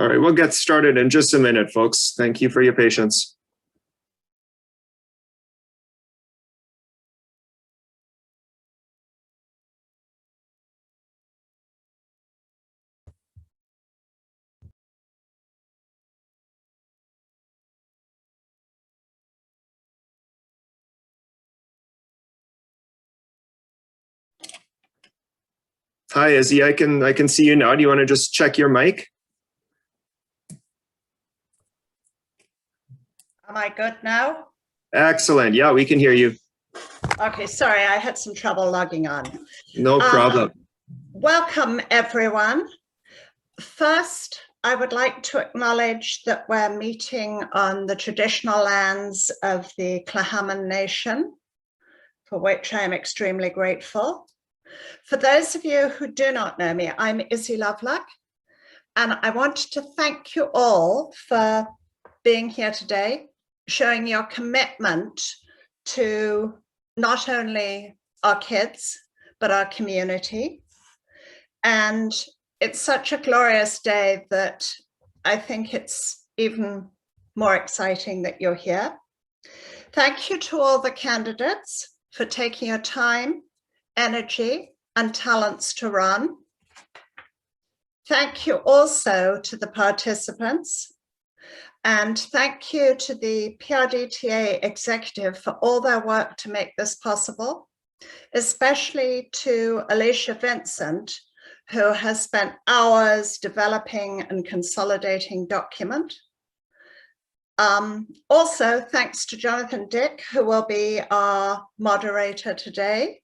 All right, we'll get started in just a minute, folks. Thank you for your patience. Hi, Izzy. I can see you now. Do you want to just check your mic? Am I good now? Excellent. Yeah, we can hear you. Okay, sorry, I had some trouble logging on. No problem. Welcome, everyone. First, I would like to acknowledge that we're meeting on the traditional lands of the Clahaman Nation, for which I am extremely grateful. For those of you who do not know me, I'm Izzy Lovelock, and I want to thank you all for being here today, showing your commitment to not only our kids, but our community. And it's such a glorious day that I think it's even more exciting that you're here. Thank you to all the candidates for taking your time, energy, and talents to run. Thank you also to the participants. And thank you to the PRDTA executive for all their work to make this possible, especially to Alicia Vincent, who has spent hours developing and consolidating document. Also, thanks to Jonathan Dick, who will be our moderator today.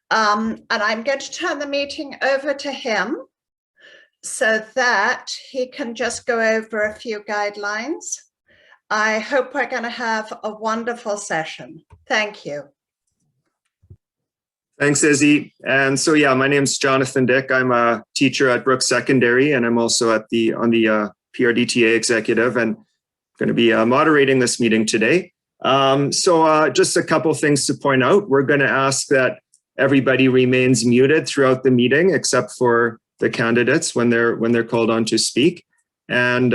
And I'm going to turn the meeting over to him so that he can just go over a few guidelines. I hope we're going to have a wonderful session. Thank you. Thanks, Izzy. And so, yeah, my name's Jonathan Dick. I'm a teacher at Brooks Secondary, and I'm also on the PRDTA executive, and going to be moderating this meeting today. Just a couple things to point out. We're going to ask that everybody remains muted throughout the meeting, except for the candidates when they're called on to speak. And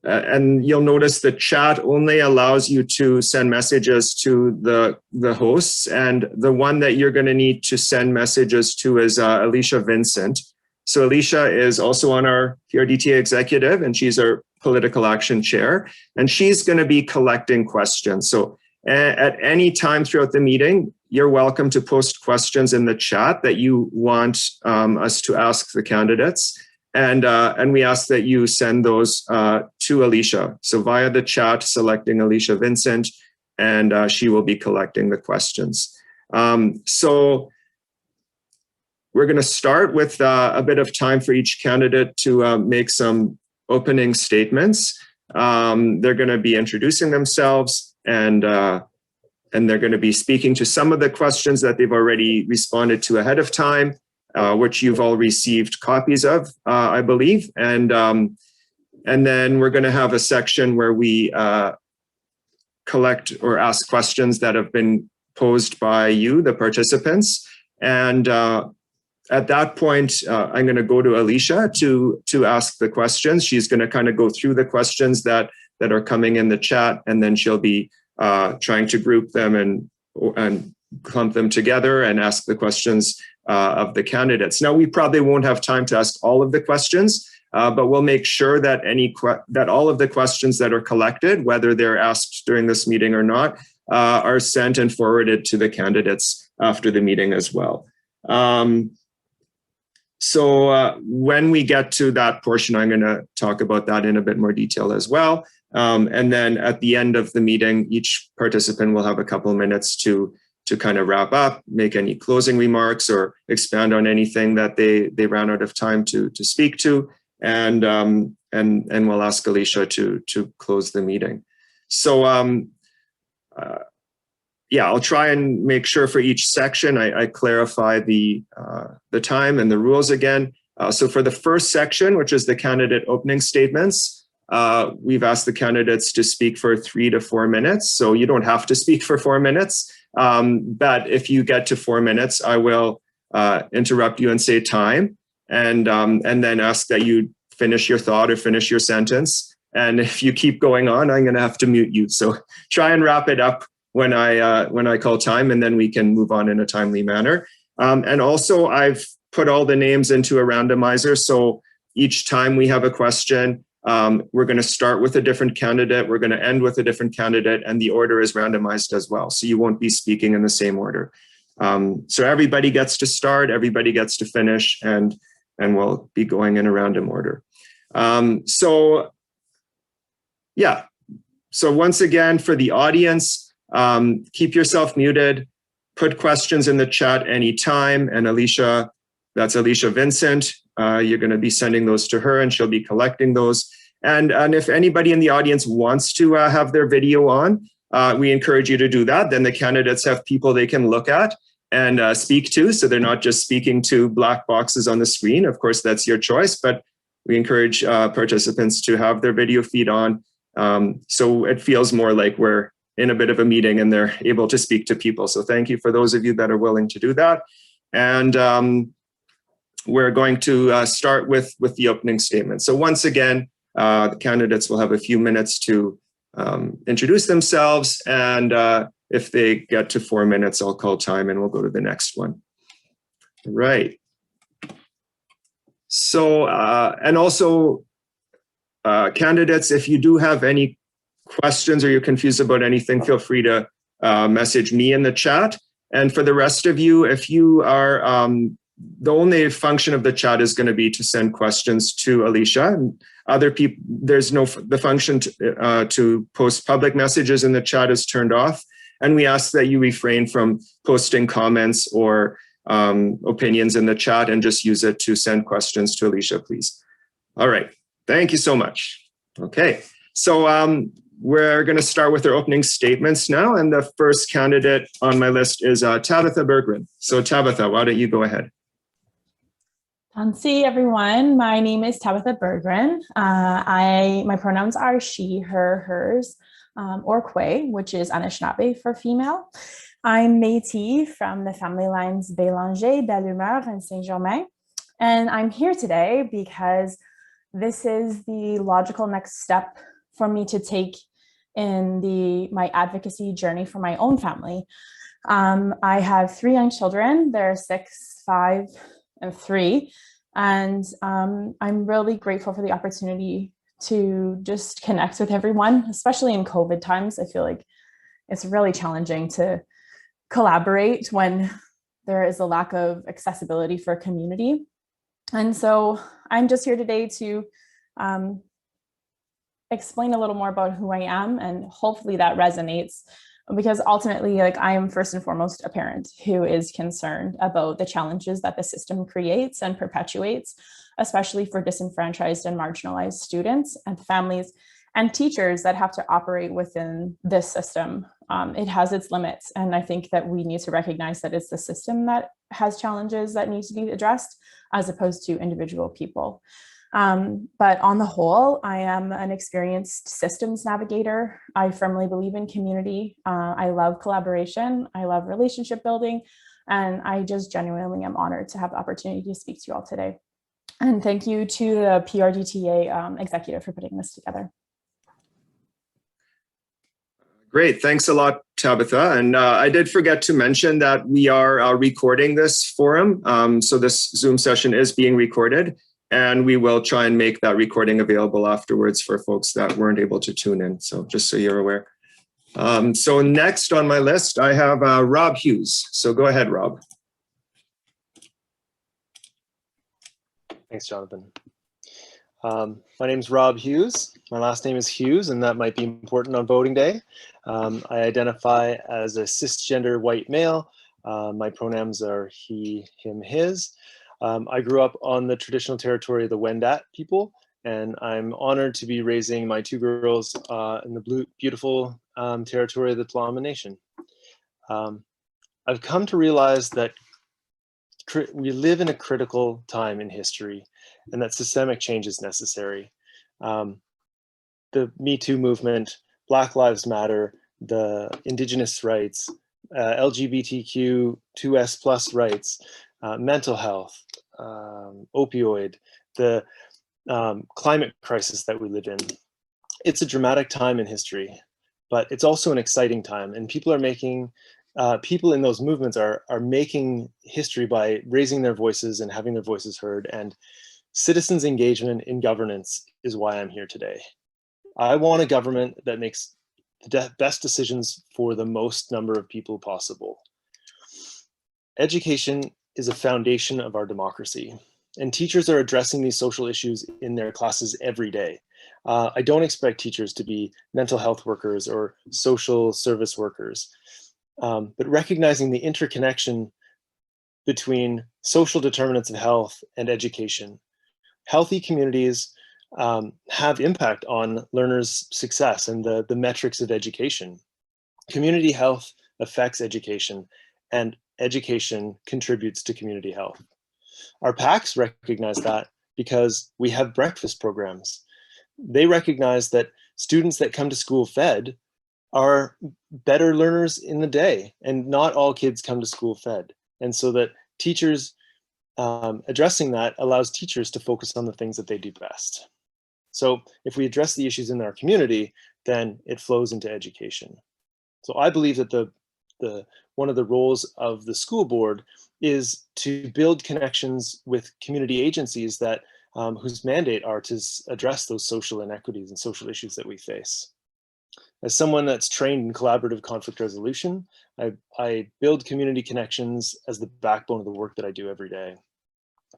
you'll notice the chat only allows you to send messages to the hosts, and the one that you're going to need to send messages to is Alicia Vincent. So Alicia is also on our PRDTA executive, and she's our political action chair, and she's going to be collecting questions. So at any time throughout the meeting, you're welcome to post questions in the chat that you want us to ask the candidates. And we ask that you send those to Alicia. So via the chat, selecting Alicia Vincent, and she will be collecting the questions. So we're going to start with a bit of time for each candidate to make some opening statements. They're going to be introducing themselves, and they're going to be speaking to some of the questions that they've already responded to ahead of time, which you've all received copies of, I believe. And then we're going to have a section where we collect or ask questions that have been posed by you, the participants. And at that point, I'm going to go to Alicia to ask the questions. She's going to kind of go through the questions that are coming in the chat, and then she'll be trying to group them and clump them together and ask the questions of the candidates. Now, we probably won't have time to ask all of the questions, but we'll make sure that that all of the questions that are collected, whether they're asked during this meeting or not, are sent and forwarded to the candidates after the meeting as well. So when we get to that portion, I'm going to talk about that in a bit more detail as well. And then at the end of the meeting, each participant will have a couple of minutes to kind of wrap up, make any closing remarks, or expand on anything that they ran out of time to speak to, and we'll ask Alicia to close the meeting. So yeah, I'll try and make sure for each section I clarify the time and the rules again. So for the first section, which is the candidate opening statements, we've asked the candidates to speak for 3 to 4 minutes. So you don't have to speak for 4 minutes. But if you get to 4 minutes, I will interrupt you and say time, and then ask that you finish your thought or finish your sentence. And if you keep going on, I'm going to have to mute you. So try and wrap it up when I call time, and then we can move on in a timely manner. And also, I've put all the names into a randomizer. So each time we have a question, we're going to start with a different candidate. We're going to end with a different candidate, and the order is randomized as well. So you won't be speaking in the same order. So everybody gets to start, everybody gets to finish, and we'll be going in a random order. So once again, for the audience, keep yourself muted, put questions in the chat anytime, and Alicia, that's Alicia Vincent, you're going to be sending those to her, and she'll be collecting those. And if anybody in the audience wants to have their video on, we encourage you to do that. Then the candidates have people they can look at and speak to, so they're not just speaking to black boxes on the screen. Of course, that's your choice, but we encourage participants to have their video feed on, so it feels more like we're in a bit of a meeting and they're able to speak to people. So thank you for those of you that are willing to do that. And we're going to start with the opening statement. So once again, the candidates will have a few minutes to introduce themselves, and if they get to 4 minutes, I'll call time and we'll go to the next one. Right. So, and also, candidates, if you do have any questions or you're confused about anything, feel free to message me in the chat. And for the rest of you, if you are, the only function of the chat is going to be to send questions to Alicia. And other people, there's no, the function to post public messages in the chat is turned off. And we ask that you refrain from posting comments or opinions in the chat and just use it to send questions to Alicia, please. All right. Thank you so much. Okay. So we're going to start with our opening statements now. And the first candidate on my list is Tabitha Bergrin. So Tabitha, why don't you go ahead? Tansi, everyone. My name is Tabitha Bergrin. My pronouns are she, her, hers, or kwe, which is Anishinaabe for female. I'm Métis from the family lines Bélanger, Belle-Humeur, and Saint-Germain. And I'm here today because this is the logical next step for me to take in my advocacy journey for my own family. I have 3 young children. They're 6, 5, and 3. And I'm really grateful for the opportunity to just connect with everyone, especially in COVID times. I feel like it's really challenging to collaborate when there is a lack of accessibility for a community. And so I'm just here today to explain a little more about who I am, and hopefully that resonates, because ultimately, like, I am first and foremost a parent who is concerned about the challenges that the system creates and perpetuates, especially for disenfranchised and marginalized students and families and teachers that have to operate within this system. It has its limits, and I think that we need to recognize that it's the system that has challenges that need to be addressed, as opposed to individual people. But on the whole, I am an experienced systems navigator. I firmly believe in community. I love collaboration. I love relationship building. And I just genuinely am honored to have the opportunity to speak to you all today. And thank you to the PRDTA executive for putting this together. Great. Thanks a lot, Tabitha. And I did forget to mention that we are recording this forum. So this Zoom session is being recorded, and we will try and make that recording available afterwards for folks that weren't able to tune in. So just so you're aware. So next on my list, I have Rob Hughes. So go ahead, Rob. Thanks, Jonathan. My name is Rob Hughes. My last name is Hughes, and that might be important on voting day. I identify as a cisgender white male. My pronouns are he, him, his. I grew up on the traditional territory of the Wendat people, and I'm honored to be raising my 2 girls in the beautiful territory of the Tla'amin Nation. I've come to realize that we live in a critical time in history, and that systemic change is necessary. The Me Too movement, Black Lives Matter, the Indigenous rights, LGBTQ 2S+ rights, mental health, opioid, the climate crisis that we live in. It's a dramatic time in history, but it's also an exciting time, and people are making, people in those movements are making history by raising their voices and having their voices heard, and citizens' engagement in governance is why I'm here today. I want a government that makes the best decisions for the most number of people possible. Education is a foundation of our democracy, and teachers are addressing these social issues in their classes every day. I don't expect teachers to be mental health workers or social service workers, but recognizing the interconnection between social determinants of health and education. Healthy communities have impact on learners' success and the metrics of education. Community health affects education, and education contributes to community health. Our PACs recognize that because we have breakfast programs. They recognize that students that come to school fed are better learners in the day, and not all kids come to school fed. And so that teachers addressing that allows teachers to focus on the things that they do best. So if we address the issues in our community, then it flows into education. So I believe that one of the roles of the school board is to build connections with community agencies that whose mandate are to address those social inequities and social issues that we face. As someone that's trained in collaborative conflict resolution, I build community connections as the backbone of the work that I do every day.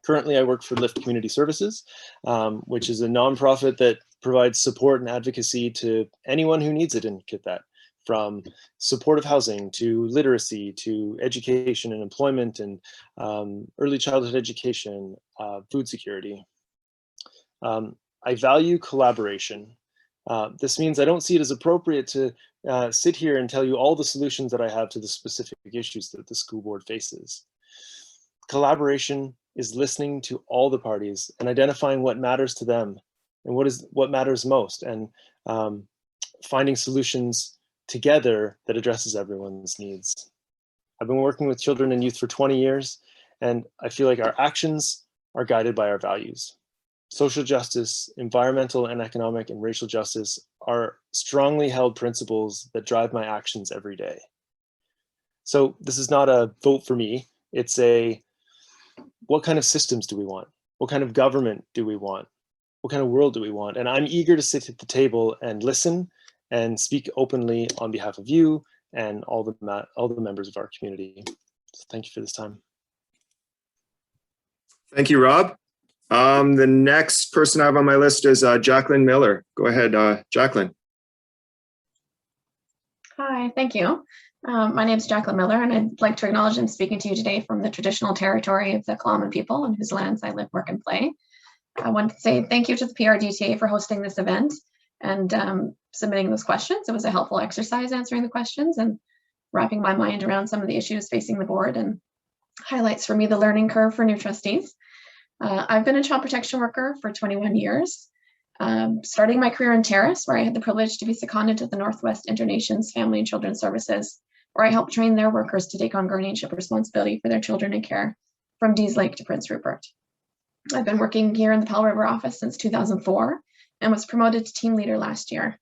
Currently, I work for Lift Community Services, which is a nonprofit that provides support and advocacy to anyone who needs it in Kitsap, from supportive housing to literacy to education and employment and early childhood education, food security. I value collaboration. This means I don't see it as appropriate to sit here and tell you all the solutions that I have to the specific issues that the school board faces. Collaboration is listening to all the parties and identifying what matters to them and what matters most, and finding solutions together that addresses everyone's needs. I've been working with children and youth for 20 years, and I feel like our actions are guided by our values. Social justice, environmental and economic and racial justice are strongly held principles that drive my actions every day. So this is not a vote for me. It's what kind of systems do we want? What kind of government do we want? What kind of world do we want? And I'm eager to sit at the table and listen and speak openly on behalf of you and all the members of our community. So thank you for this time. Thank you, Rob. The next person I have on my list is Jacqueline Miller. Go ahead, Jacqueline. Hi, thank you. My name is Jacqueline Miller, and I'd like to acknowledge I'm speaking to you today from the traditional territory of the Tla'amin people on whose lands I live, work, and play. I want to say thank you to the PRDTA for hosting this event and submitting those questions. It was a helpful exercise answering the questions and wrapping my mind around some of the issues facing the board, and highlights for me the learning curve for new trustees. I've been a child protection worker for 21 years, starting my career in Terrace, where I had the privilege to be seconded to the Northwest Internations Family and Children's Services, where I helped train their workers to take on guardianship responsibility for their children in care from Dees Lake to Prince Rupert. I've been working here in the Pell River office since 2004 and was promoted to team leader last year.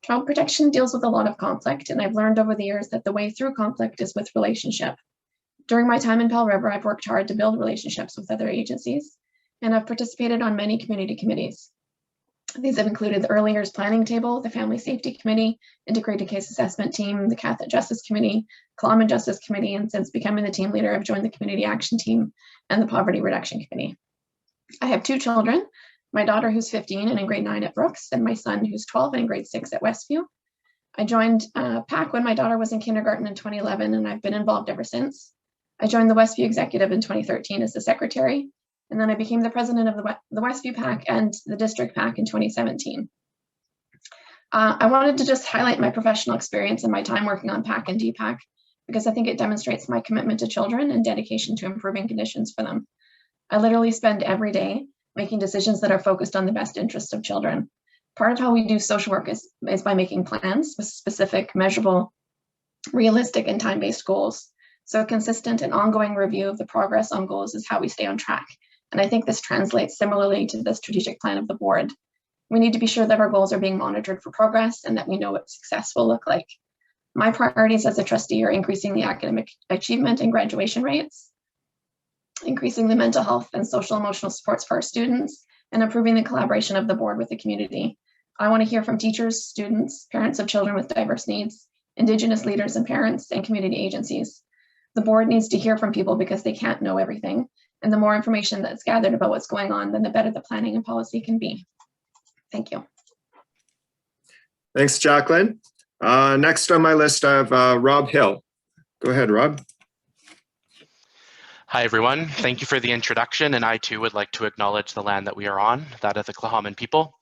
Child protection deals with a lot of conflict, and I've learned over the years that the way through conflict is with relationship. During my time in Pell River, I've worked hard to build relationships with other agencies, and I've participated on many community committees. These have included the Early Years Planning Table, the Family Safety Committee, Integrated Case Assessment Team, the Catholic Justice Committee, Tla'amin Justice Committee, and since becoming the team leader, I've joined the Community Action Team and the Poverty Reduction Committee. I have two children, my daughter who's 15 and in grade 9 at Brooks, and my son who's 12 and in grade 6 at Westview. I joined PAC when my daughter was in kindergarten in 2011, and I've been involved ever since. I joined the Westview Executive in 2013 as the secretary, and then I became the president of the Westview PAC and the District PAC in 2017. I wanted to just highlight my professional experience and my time working on PAC and DPAC, because I think it demonstrates my commitment to children and dedication to improving conditions for them. I literally spend every day making decisions that are focused on the best interests of children. Part of how we do social work is by making plans with specific, measurable, realistic, and time-based goals. So a consistent and ongoing review of the progress on goals is how we stay on track And I think this translates similarly to the strategic plan of the board. We need to be sure that our goals are being monitored for progress and that we know what success will look like. My priorities as a trustee are increasing the academic achievement and graduation rates, increasing the mental health and social emotional supports for our students, and improving the collaboration of the board with the community. I want to hear from teachers, students, parents of children with diverse needs, Indigenous leaders and parents, and community agencies. The board needs to hear from people because they can't know everything. And the more information that's gathered about what's going on, then the better the planning and policy can be. Thank you. Thanks, Jacqueline. Next on my list, I have Rob Hale. Go ahead, Rob. Hi, everyone. Thank you for the introduction, and I too would like to acknowledge the land that we are on, that of the Tla'amin people.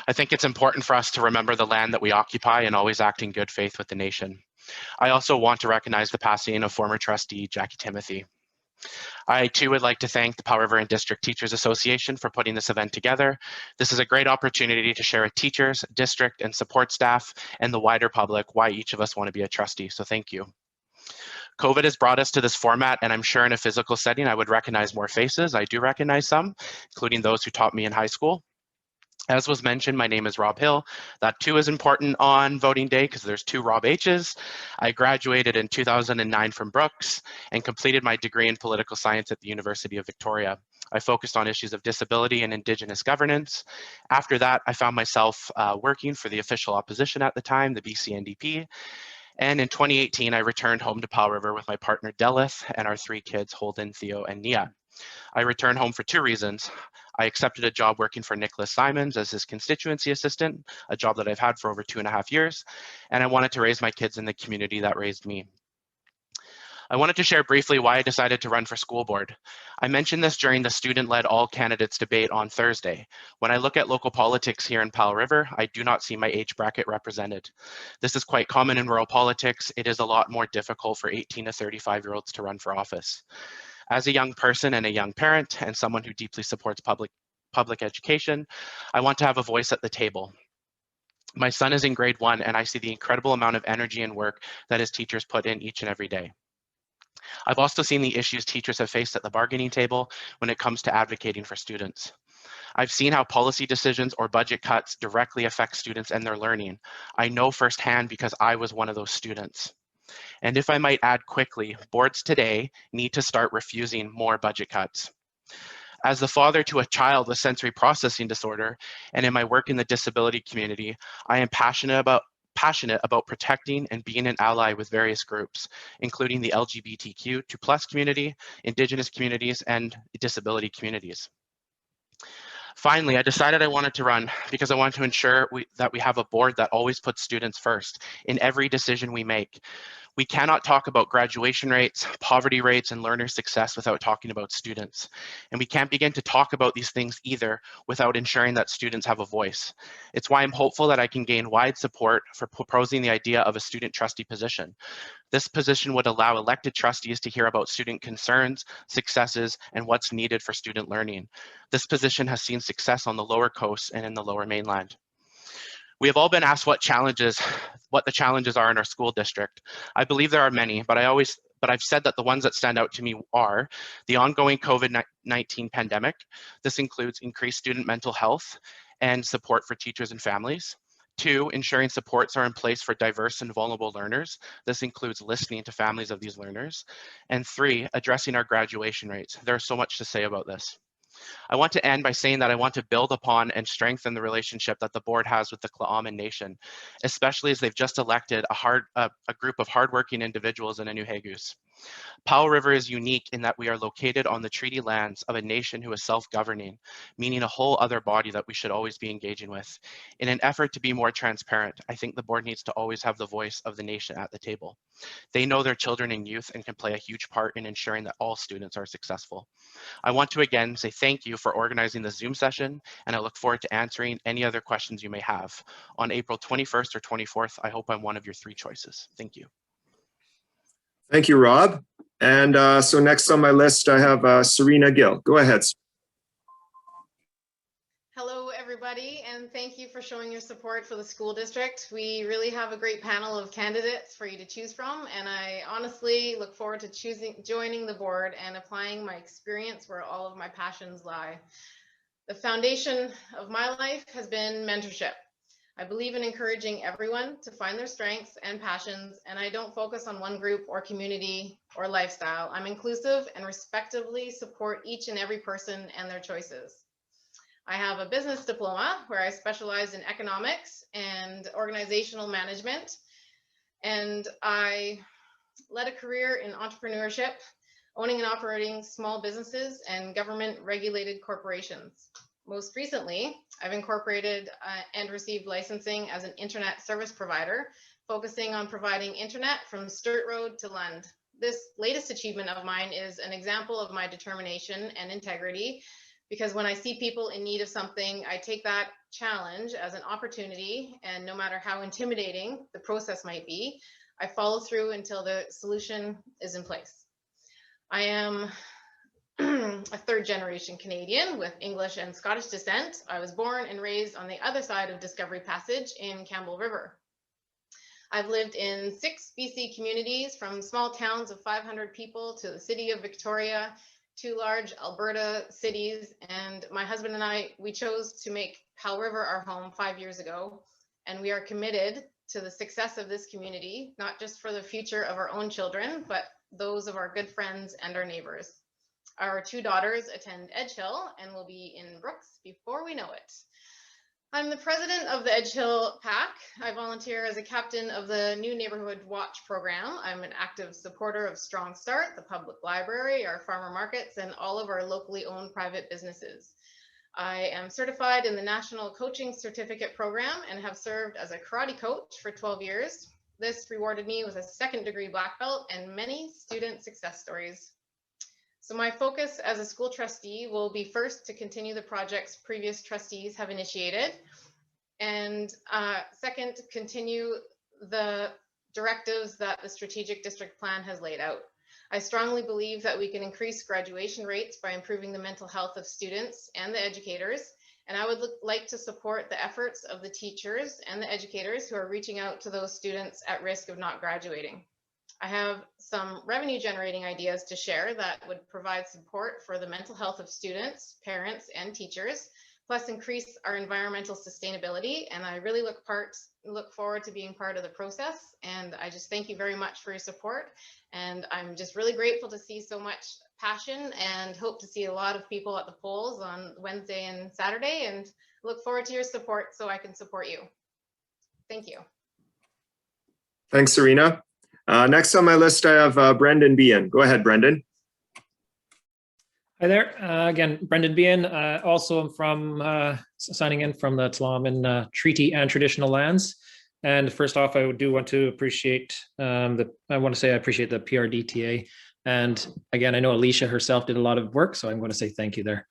I think it's important for us to remember the land that we occupy and always act in good faith with the nation. I also want to recognize the passing of former trustee Jackie Timothy. I too would like to thank the Powell River and District Teachers Association for putting this event together. This is a great opportunity to share with teachers, district and support staff, and the wider public why each of us want to be a trustee, so thank you. COVID has brought us to this format, and I'm sure in a physical setting I would recognize more faces. I do recognize some, including those who taught me in high school. As was mentioned, my name is Rob Hill. That too is important on voting day because there's two Rob H's. I graduated in 2009 from Brooks and completed my degree in political science at the University of Victoria. I focused on issues of disability and Indigenous governance. After that, I found myself working for the official opposition at the time, the BC NDP. And in 2018, I returned home to Powell River with my partner Delith and our three kids, Holden, Theo, and Nia. I returned home for two reasons. I accepted a job working for Nicholas Simons as his constituency assistant, a job that I've had for over 2.5 years, and I wanted to raise my kids in the community that raised me. I wanted to share briefly why I decided to run for school board. I mentioned this during the student-led all candidates debate on Thursday. When I look at local politics here in Powell River, I do not see my age bracket represented. This is quite common in rural politics. It is a lot more difficult for 18 to 35-year-olds to run for office. As a young person and a young parent and someone who deeply supports public education, I want to have a voice at the table. My son is in grade 1 and I see the incredible amount of energy and work that his teachers put in each and every day. I've also seen the issues teachers have faced at the bargaining table when it comes to advocating for students. I've seen how policy decisions or budget cuts directly affect students and their learning. I know firsthand because I was one of those students. And if I might add quickly, boards today need to start refusing more budget cuts. As the father to a child with sensory processing disorder, and in my work in the disability community, I am passionate about protecting and being an ally with various groups, including the LGBTQ2+ community, Indigenous communities, and disability communities. Finally, I decided I wanted to run because I wanted to ensure that we have a board that always puts students first in every decision we make. We cannot talk about graduation rates, poverty rates, and learner success without talking about students. And we can't begin to talk about these things either without ensuring that students have a voice. It's why I'm hopeful that I can gain wide support for proposing the idea of a student trustee position. This position would allow elected trustees to hear about student concerns, successes, and what's needed for student learning. This position has seen success on the Lower Coast and in the Lower Mainland. We have all been asked what the challenges are in our school district. I believe there are many, but I've said that the ones that stand out to me are the ongoing COVID-19 pandemic. This includes increased student mental health and support for teachers and families. 2, ensuring supports are in place for diverse and vulnerable learners. This includes listening to families of these learners. And 3, addressing our graduation rates. There's so much to say about this. I want to end by saying that I want to build upon and strengthen the relationship that the board has with the Tla'amin Nation, especially as they've just elected a group of hardworking individuals in Hughes. Powell River is unique in that we are located on the treaty lands of a nation who is self-governing, meaning a whole other body that we should always be engaging with. In an effort to be more transparent, I think the board needs to always have the voice of the nation at the table. They know their children and youth and can play a huge part in ensuring that all students are successful. I want to again say thank you for organizing this Zoom session, and I look forward to answering any other questions you may have. On April 21st or 24th, I hope I'm one of your 3 choices. Thank you. Thank you, Rob. And so next on my list, I have Serena Gill. Go ahead. Hello, everybody. everybody, and thank you for showing your support for the school district. We really have a great panel of candidates for you to choose from, and I honestly look forward to joining the board and applying my experience where all of my passions lie. The foundation of my life has been mentorship. I believe in encouraging everyone to find their strengths and passions, and I don't focus on one group or community or lifestyle. I'm inclusive and respectively support each and every person and their choices. I have a business diploma where I specialize in economics and organizational management, and I led a career in entrepreneurship, owning and operating small businesses and government regulated corporations. Most recently, I've incorporated and received licensing as an internet service provider, focusing on providing internet from Sturt Road to Lund. This latest achievement of mine is an example of my determination and integrity, because when I see people in need of something, I take that challenge as an opportunity, and no matter how intimidating the process might be, I follow through until the solution is in place. I am a third-generation Canadian with English and Scottish descent. I was born and raised on the other side of Discovery Passage in Campbell River. I've lived in 6 BC communities, from small towns of 500 people to the city of Victoria, 2 large Alberta cities, and my husband and I, we chose to make Hale River our home 5 years ago, and we are committed to the success of this community, not just for the future of our own children, but those of our good friends and our neighbors. Our 2 daughters attend Edge Hill and will be in Brooks before we know it. I'm the president of the Edge Hill PAC. I volunteer as a captain of the New Neighborhood Watch program. I'm an active supporter of Strong Start, the public library, our farmer markets, and all of our locally owned private businesses. I am certified in the National Coaching Certificate program and have served as a karate coach for 12 years. This rewarded me with a 2nd degree black belt and many student success stories. So my focus as a school trustee will be, first, to continue the projects previous trustees have initiated, and second, continue the directives that the strategic district plan has laid out. I strongly believe that we can increase graduation rates by improving the mental health of students and the educators, and I would like to support the efforts of the teachers and the educators who are reaching out to those students at risk of not graduating. I have some revenue generating ideas to share that would provide support for the mental health of students, parents, and teachers, plus increase our environmental sustainability. And I really look forward to being part of the process. And I just thank you very much for your support. And I'm just really grateful to see so much passion, and hope to see a lot of people at the polls on Wednesday and Saturday, and look forward to your support so I can support you. Thank you. Thanks, Serena. Next on my list, I have Brendan Behan. Go ahead, Brendan. Hi there. Again, Brendan Behan. Also, I'm from signing in from the Tla'amin Treaty and Traditional Lands. And first off, I do want to appreciate I appreciate the PRDTA. And again, I know Alicia herself did a lot of work, so I'm going to say thank you there.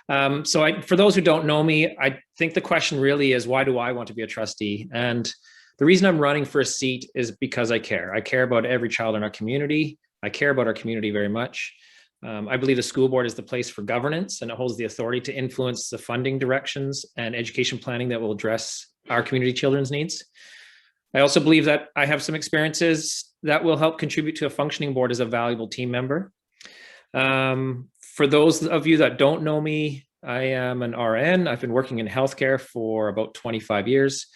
For those who don't know me, I think the question really is, why do I want to be a trustee? And the reason I'm running for a seat is because I care. I care about every child in our community. I care about our community very much. I believe the school board is the place for governance, and it holds the authority to influence the funding directions and education planning that will address our community children's needs. I also believe that I have some experiences that will help contribute to a functioning board as a valuable team member. For those of you that don't know me, I am an RN. I've been working in healthcare for about 25 years.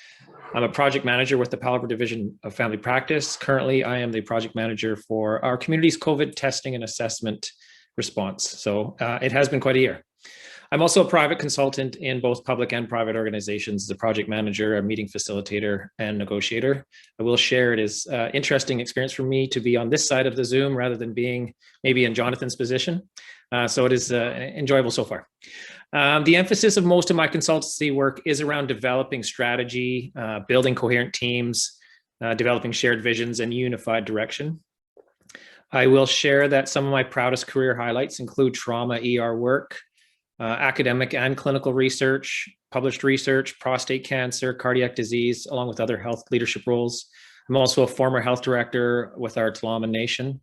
I'm a project manager with the Hale River Division of Family Practice. Currently, I am the project manager for our community's COVID testing and assessment response. So it has been quite a year. I'm also a private consultant in both public and private organizations, as a project manager, a meeting facilitator, and negotiator. I will share it is an interesting experience for me to be on this side of the Zoom rather than being maybe in Jonathan's position. So it is enjoyable so far. The emphasis of most of my consultancy work is around developing strategy, building coherent teams, developing shared visions, and unified direction. I will share that some of my proudest career highlights include trauma ER work, academic and clinical research, published research, prostate cancer, cardiac disease, along with other health leadership roles. I'm also a former health director with our Tla'amin Nation.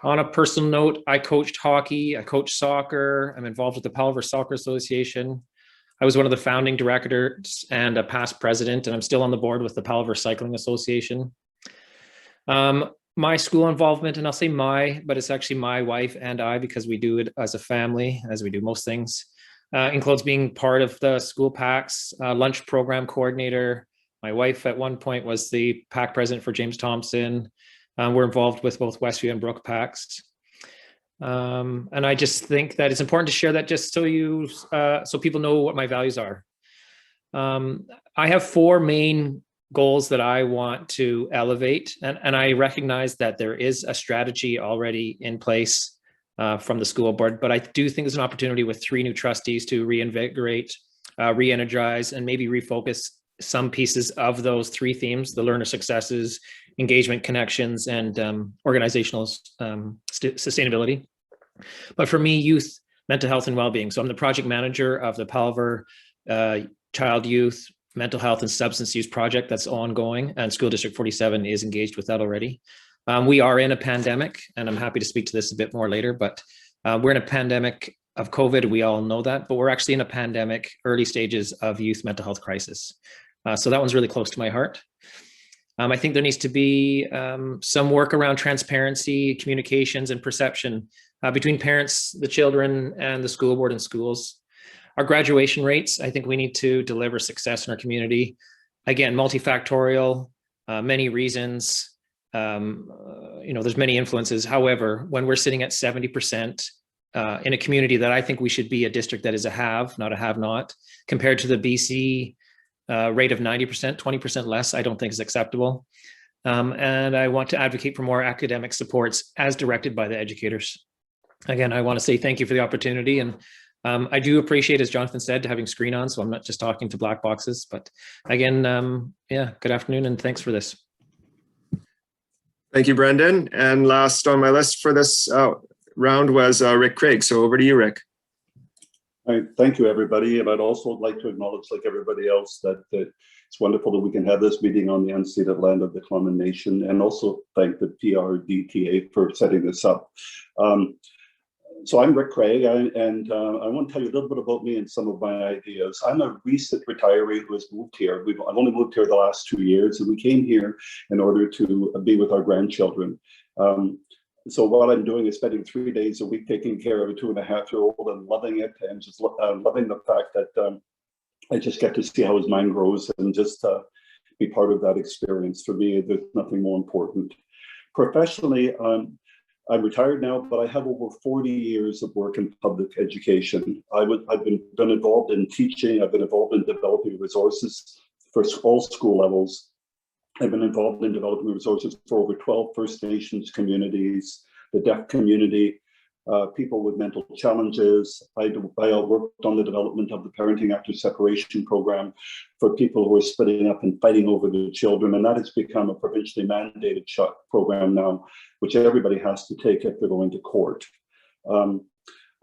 On a personal note, I coached hockey, I coached soccer, I'm involved with the Hale River Soccer Association. I was one of the founding directors and a past president, and I'm still on the board with the Palaver Cycling Association. My school involvement, and I'll say my, but it's actually my wife and I, because we do it as a family, as we do most things, includes being part of the school PACs, lunch program coordinator. My wife at one point was the PAC president for James Thompson. We're involved with both Westview and Brook PACs. And I just think that it's important to share that, just so people know what my values are. I have 4 main goals that I want to elevate, and I recognize that there is a strategy already in place from the school board, but I do think there's an opportunity with 3 new trustees to reinvigorate, re-energize, and maybe refocus some pieces of those 3 themes: the learner successes, engagement, connections, and organizational sustainability. But for me, youth, mental health, and well-being. So I'm the project manager of the Palaver Child, Youth, Mental Health, and Substance Use project that's ongoing, and School District 47 is engaged with that already. We are in a pandemic, and I'm happy to speak to this a bit more later, but we're in a pandemic of COVID. We all know that, but we're actually in a pandemic, early stages of youth mental health crisis. So that one's really close to my heart. I think there needs to be some work around transparency, communications, and perception between parents, the children, and the school board and schools. Our graduation rates, I think we need to deliver success in our community. Again, multifactorial, many reasons, there's many influences. However, when we're sitting at 70% in a community that I think we should be a district that is a have, not a have not, compared to the BC rate of 90%, 20% less, I don't think is acceptable. And I want to advocate for more academic supports as directed by the educators. Again, I want to say thank you for the opportunity. And I do appreciate, as Jonathan said, having screen on, so I'm not just talking to black boxes. But again, good afternoon, and thanks for this. Thank you, Brendan. And last on my list for this round was Rick Craig. So over to you, Rick. All right, thank you, everybody. And I'd also like to acknowledge, like everybody else, that it's wonderful that we can have this meeting on the unceded land of the Klamath Nation, and also thank the PRDTA for setting this up. So I'm Rick Craig, and I want to tell you a little bit about me and some of my ideas. I'm a recent retiree who has moved here. I've only moved here the last 2 years, and we came here in order to be with our grandchildren. So what I'm doing is spending 3 days a week taking care of a 2.5-year-old and loving it, and just loving the fact that I just get to see how his mind grows and just be part of that experience. For me, there's nothing more important. Professionally, I'm retired now, but I have over 40 years of work in public education. I've been involved in teaching. I've been involved in developing resources for all school levels. I've been involved in developing resources for over 12 First Nations communities, the deaf community, people with mental challenges. I worked on the development of the Parenting After Separation program for people who are splitting up and fighting over their children. And that has become a provincially mandated program now, which everybody has to take if they're going to court.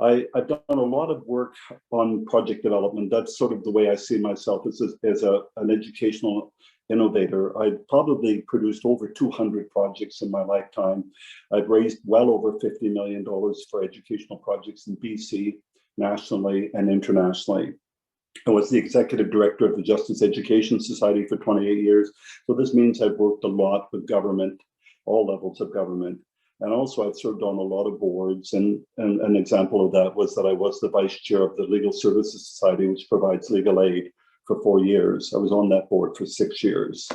I've done a lot of work on project development. That's sort of the way I see myself as an educational innovator. I've probably produced over 200 projects in my lifetime. I've raised well over $50 million for educational projects in BC, nationally and internationally. I was the executive director of the Justice Education Society for 28 years. So this means I've worked a lot with government, all levels of government. And also I've served on a lot of boards. And an example of that was that I was the vice chair of the Legal Services Society, which provides legal aid, for 4 years. I was on that board for 6 years.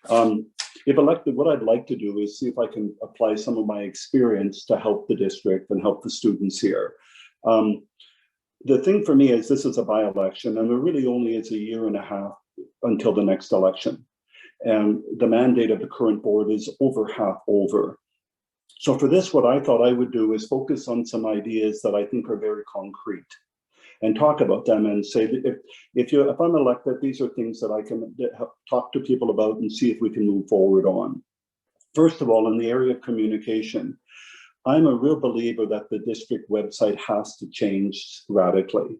If elected, what I'd like to do is see if I can apply some of my experience to help the district and help the students here. The thing for me is this is a by-election, and there really only is 1.5 years until the next election. And the mandate of the current board is over half over. So for this, what I thought I would do is focus on some ideas that I think are very concrete, and talk about them and say that if I'm elected, these are things that I can talk to people about and see if we can move forward on. First of all, in the area of communication, I'm a real believer that the district website has to change radically.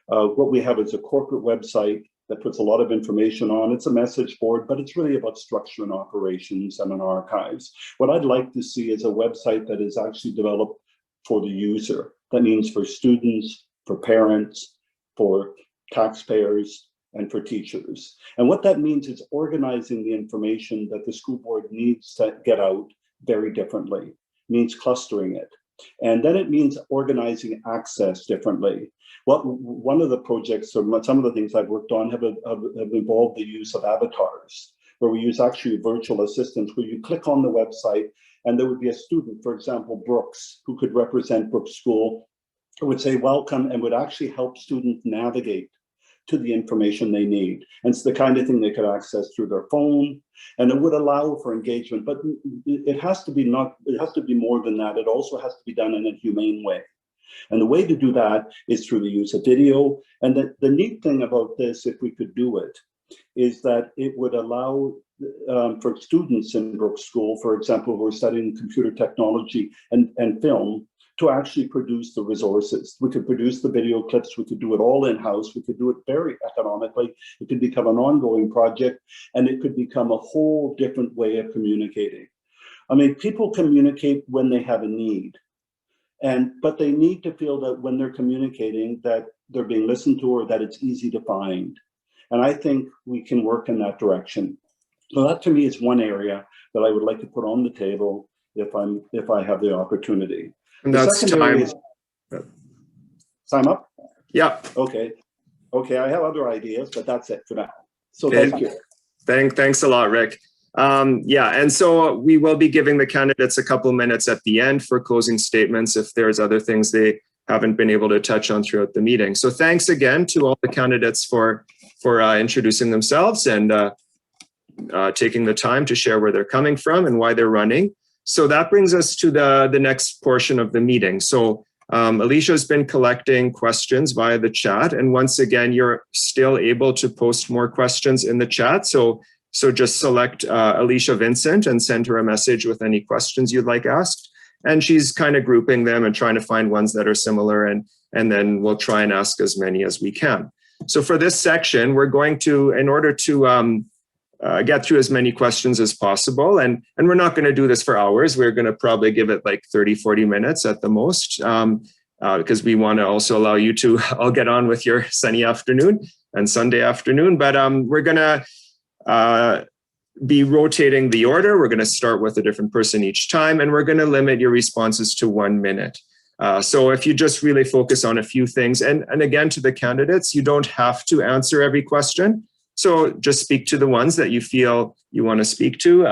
What we have is a corporate website that puts a lot of information on. It's a message board, but it's really about structure and operations and an archives. What I'd like to see is a website that is actually developed for the user. That means for students, for parents, for taxpayers, and for teachers. And what that means is organizing the information that the school board needs to get out very differently. It means clustering it. And then it means organizing access differently. One of the projects, or some of the things I've worked on have involved the use of avatars, where we use actually virtual assistants, where you click on the website and there would be a student, for example, Brooks, who could represent Brooks School, who would say welcome and would actually help students navigate to the information they need. And it's the kind of thing they could access through their phone, and it would allow for engagement, but it has to be more than that. It also has to be done in a humane way. And the way to do that is through the use of video. And the neat thing about this, if we could do it, is that it would allow for students in Brooks School, for example, who are studying computer technology and film, to actually produce the resources. We could produce the video clips, we could do it all in-house, we could do it very economically, it could become an ongoing project, and it could become a whole different way of communicating. I mean, people communicate when they have a need, but they need to feel that when they're communicating that they're being listened to or that it's easy to find. And I think we can work in that direction. So that to me is one area that I would like to put on the table if I have the opportunity. And that's time. Time up? Yeah. Okay. I have other ideas, but that's it for now. So thank you. Thanks a lot, Rick. Yeah, and so we will be giving the candidates a couple minutes at the end for closing statements if there's other things they haven't been able to touch on throughout the meeting. So thanks again to all the candidates for introducing themselves and taking the time to share where they're coming from and why they're running. So that brings us to the next portion of the meeting. So Alicia has been collecting questions via the chat. And once again, you're still able to post more questions in the chat. So just select Alicia Vincent and send her a message with any questions you'd like asked. And she's kind of grouping them and trying to find ones that are similar. And then we'll try and ask as many as we can. So for this section, we're going to, in order to get through as many questions as possible. And we're not going to do this for hours. We're going to probably give it like 30, 40 minutes at the most, because we want to also allow you to all get on with your sunny afternoon and Sunday afternoon. But we're going to be rotating the order. We're going to start with a different person each time, and we're going to limit your responses to 1 minute. So if you just really focus on a few things, and again, to the candidates, you don't have to answer every question. So just speak to the ones that you feel you want to speak to.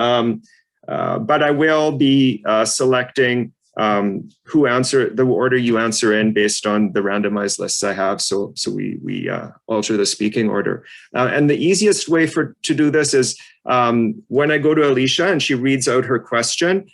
But I will be selecting the order you answer in based on the randomized lists I have. So we alter the speaking order. And the easiest way to do this is when I go to Alicia and she reads out her question,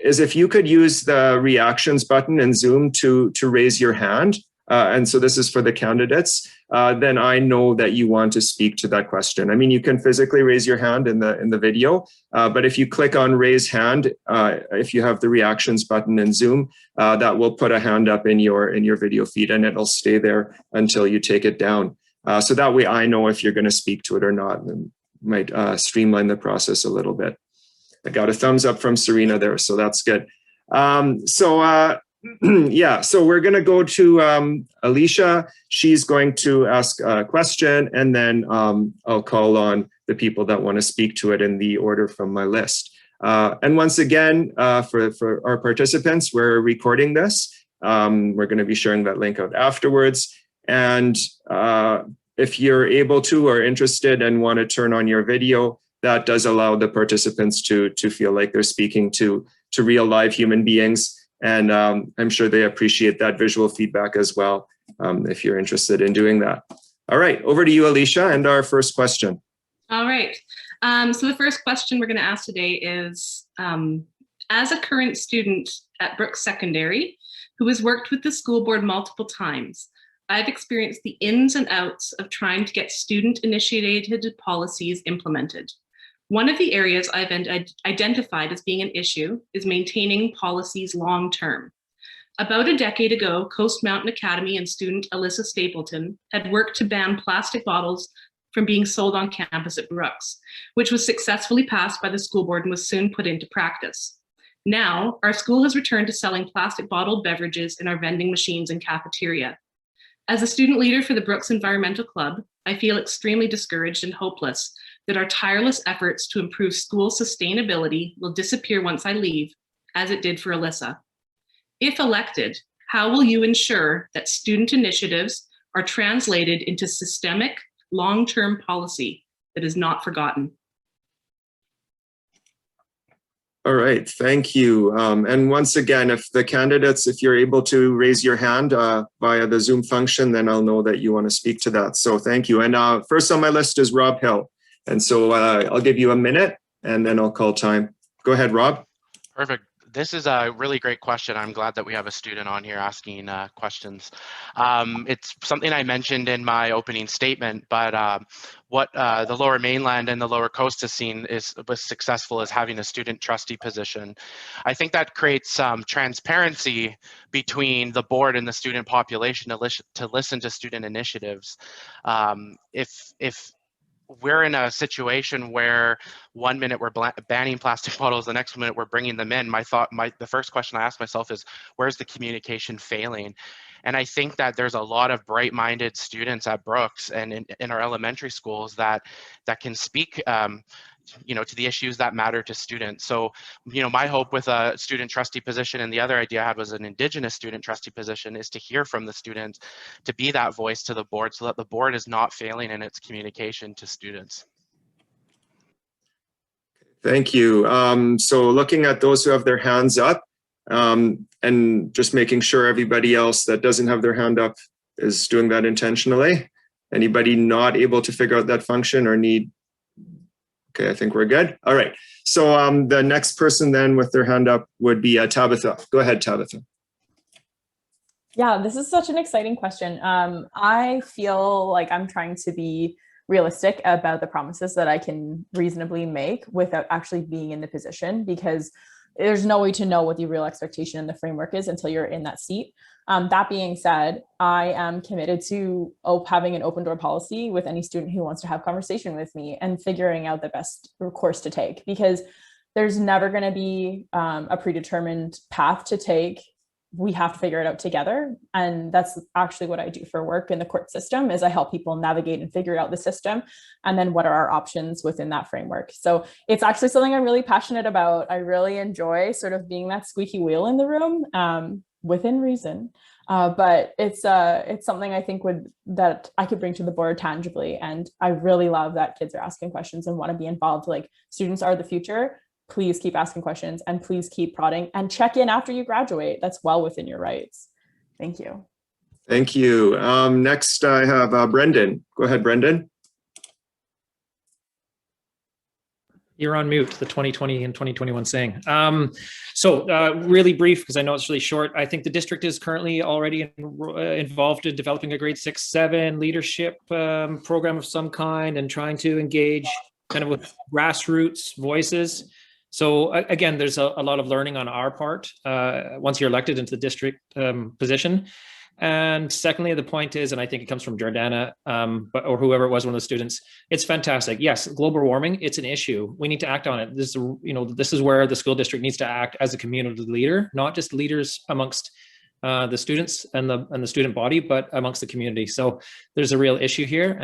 is if you could use the reactions button in Zoom to raise your hand. And so this is for the candidates, then I know that you want to speak to that question. I mean, you can physically raise your hand in the video, but if you click on raise hand, if you have the reactions button in Zoom, that will put a hand up in your video feed, and it'll stay there until you take it down. So that way I know if you're going to speak to it or not, and might streamline the a little bit. I got a thumbs up from Serena there, so that's good. Yeah, so we're going to go to Alicia. She's going to ask a question, and then I'll call on the people that want to speak to it in the order from my list. And once again, for our participants, we're recording this. We're going to be sharing that link out afterwards. And if you're able to or interested and want to turn on your video, that does allow the participants to feel like they're speaking to real live human beings. And I'm sure they appreciate that visual feedback as well, if you're interested in doing that. All right, over to you, Alicia, and our first question. All right. So the first question we're going to ask today is, as a current student at Brooks Secondary, who has worked with the school board multiple times, I've experienced the ins and outs of trying to get student-initiated policies implemented. One of the areas I've identified as being an issue is maintaining policies long-term. About a decade ago, Coast Mountain Academy and student Alyssa Stapleton had worked to ban plastic bottles from being sold on campus at Brooks, which was successfully passed by the school board and was soon put into practice. Now, our school has returned to selling plastic bottled beverages in our vending machines and cafeteria. As a student leader for the Brooks Environmental Club, I feel extremely discouraged and hopeless that our tireless efforts to improve school sustainability will disappear once I leave, as it did for Alyssa. If elected, how will you ensure that student initiatives are translated into systemic, long-term policy that is not forgotten? All right, thank you. And once again, if the candidates, if you're able to raise your hand via the Zoom function, then I'll know that you want to speak to that. So thank you. And first on my list is Rob Hale. And so I'll give you a minute and then I'll call time. Go ahead, Rob. Perfect. This is a really great question. I'm glad that we have a student on here asking questions. It's something I mentioned in my opening statement, but what the Lower Mainland and the Lower Coast has seen was successful is having a student trustee position. I think that creates some transparency between the board and the student population to listen to student initiatives. If we're in a situation where 1 minute we're banning plastic bottles, the next minute we're bringing them in, the first question I ask myself is, where's the communication failing? And I think that there's a lot of bright-minded students at Brooks and in our elementary schools that can speak to the issues that matter to students. So, my hope with a student trustee position, and the other idea I had was an Indigenous student trustee position, is to hear from the students, to be that voice to the board so that the board is not failing in its communication to students. Thank you. So looking at those who have their hands up and just making sure everybody else that doesn't have their hand up is doing that intentionally. Anybody not able to figure out that function or need? Okay, I think we're good. All right. So the next person then with their hand up would be Tabitha. Go ahead, Tabitha. Yeah, this is such an exciting question. I feel like I'm trying to be realistic about the promises that I can reasonably make without actually being in the position, because there's no way to know what the real expectation in the framework is until you're in that seat. That being said, I am committed to having an open door policy with any student who wants to have conversation with me and figuring out the best course to take, because there's never going to be a predetermined path to take. We have to figure it out together. And that's actually what I do for work in the court system, is I help people navigate and figure out the system. And then what are our options within that framework? So it's actually something I'm really passionate about. I really enjoy sort of being that squeaky wheel in the room, within reason. But it's something I think that I could bring to the board tangibly. And I really love that kids are asking questions and want to be involved. Like, students are the future. Please keep asking questions and please keep prodding and check in after you graduate. That's well within your rights. Thank you. Thank you. Next, I have Brendan. Go ahead, Brendan. You're on mute, the 2020 and 2021 saying. Really brief, because I know it's really short. I think the district is currently already involved in developing a grade 6-7 leadership program of some kind and trying to engage kind of with grassroots voices. So again, there's a lot of learning on our part once you're elected into the district position. And secondly, the point is, and I think it comes from Jordana or whoever it was, one of the students, it's fantastic. Yes, global warming, it's an issue. We need to act on it. This is where the school district needs to act as a community leader, not just leaders amongst the students and the student body, but amongst the community. So there's a real issue here,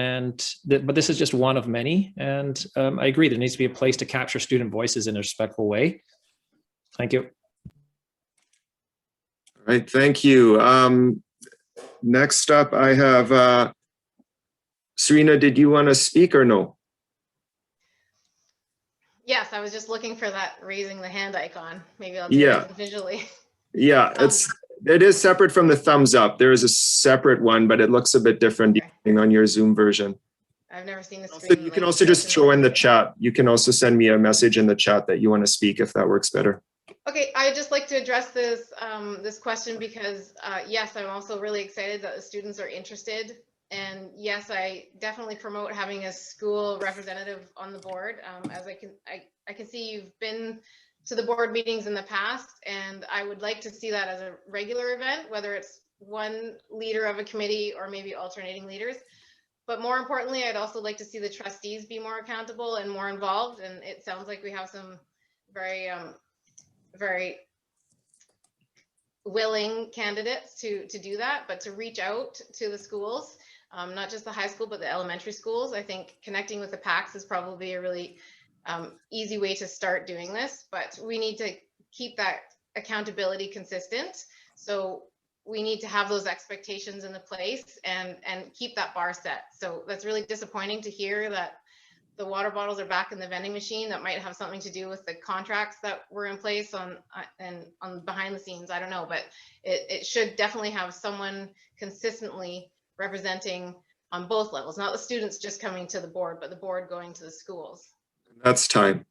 but this is just one of many. And I agree, there needs to be a place to capture student voices in a respectful way. Thank you. All right, thank you. Next up, I have Serena. Did you want to speak or no? Yes, I was just looking for that raising the hand icon. Maybe I'll do it visually. Yeah, it is separate from the thumbs up. There is a separate one, but it looks a bit different depending on your Zoom version. I've never seen this. You can also just show in the chat. You can also send me a message in the chat that you want to speak if that works better. Okay, I'd just like to address this this question because yes, I'm also really excited that the students are interested. And yes, I definitely promote having a school representative on the board. As I can see you've been to the board meetings in the past, and I would like to see that as a regular event, whether it's one leader of a committee or maybe alternating leaders. But more importantly, I'd also like to see the trustees be more accountable and more involved. And it sounds like we have some very willing candidates to do that, but to reach out to the schools, not just the high school, but the elementary schools. I think connecting with the PACs is probably a really easy way to start doing this, but we need to keep that accountability consistent. So we need to have those expectations in the place and keep that bar set. So that's really disappointing to hear that the water bottles are back in the vending machine. That might have something to do with the contracts that were in place on behind the scenes. I don't know, but it should definitely have someone consistently representing on both levels, not the students just coming to the board, but the board going to the schools. That's time.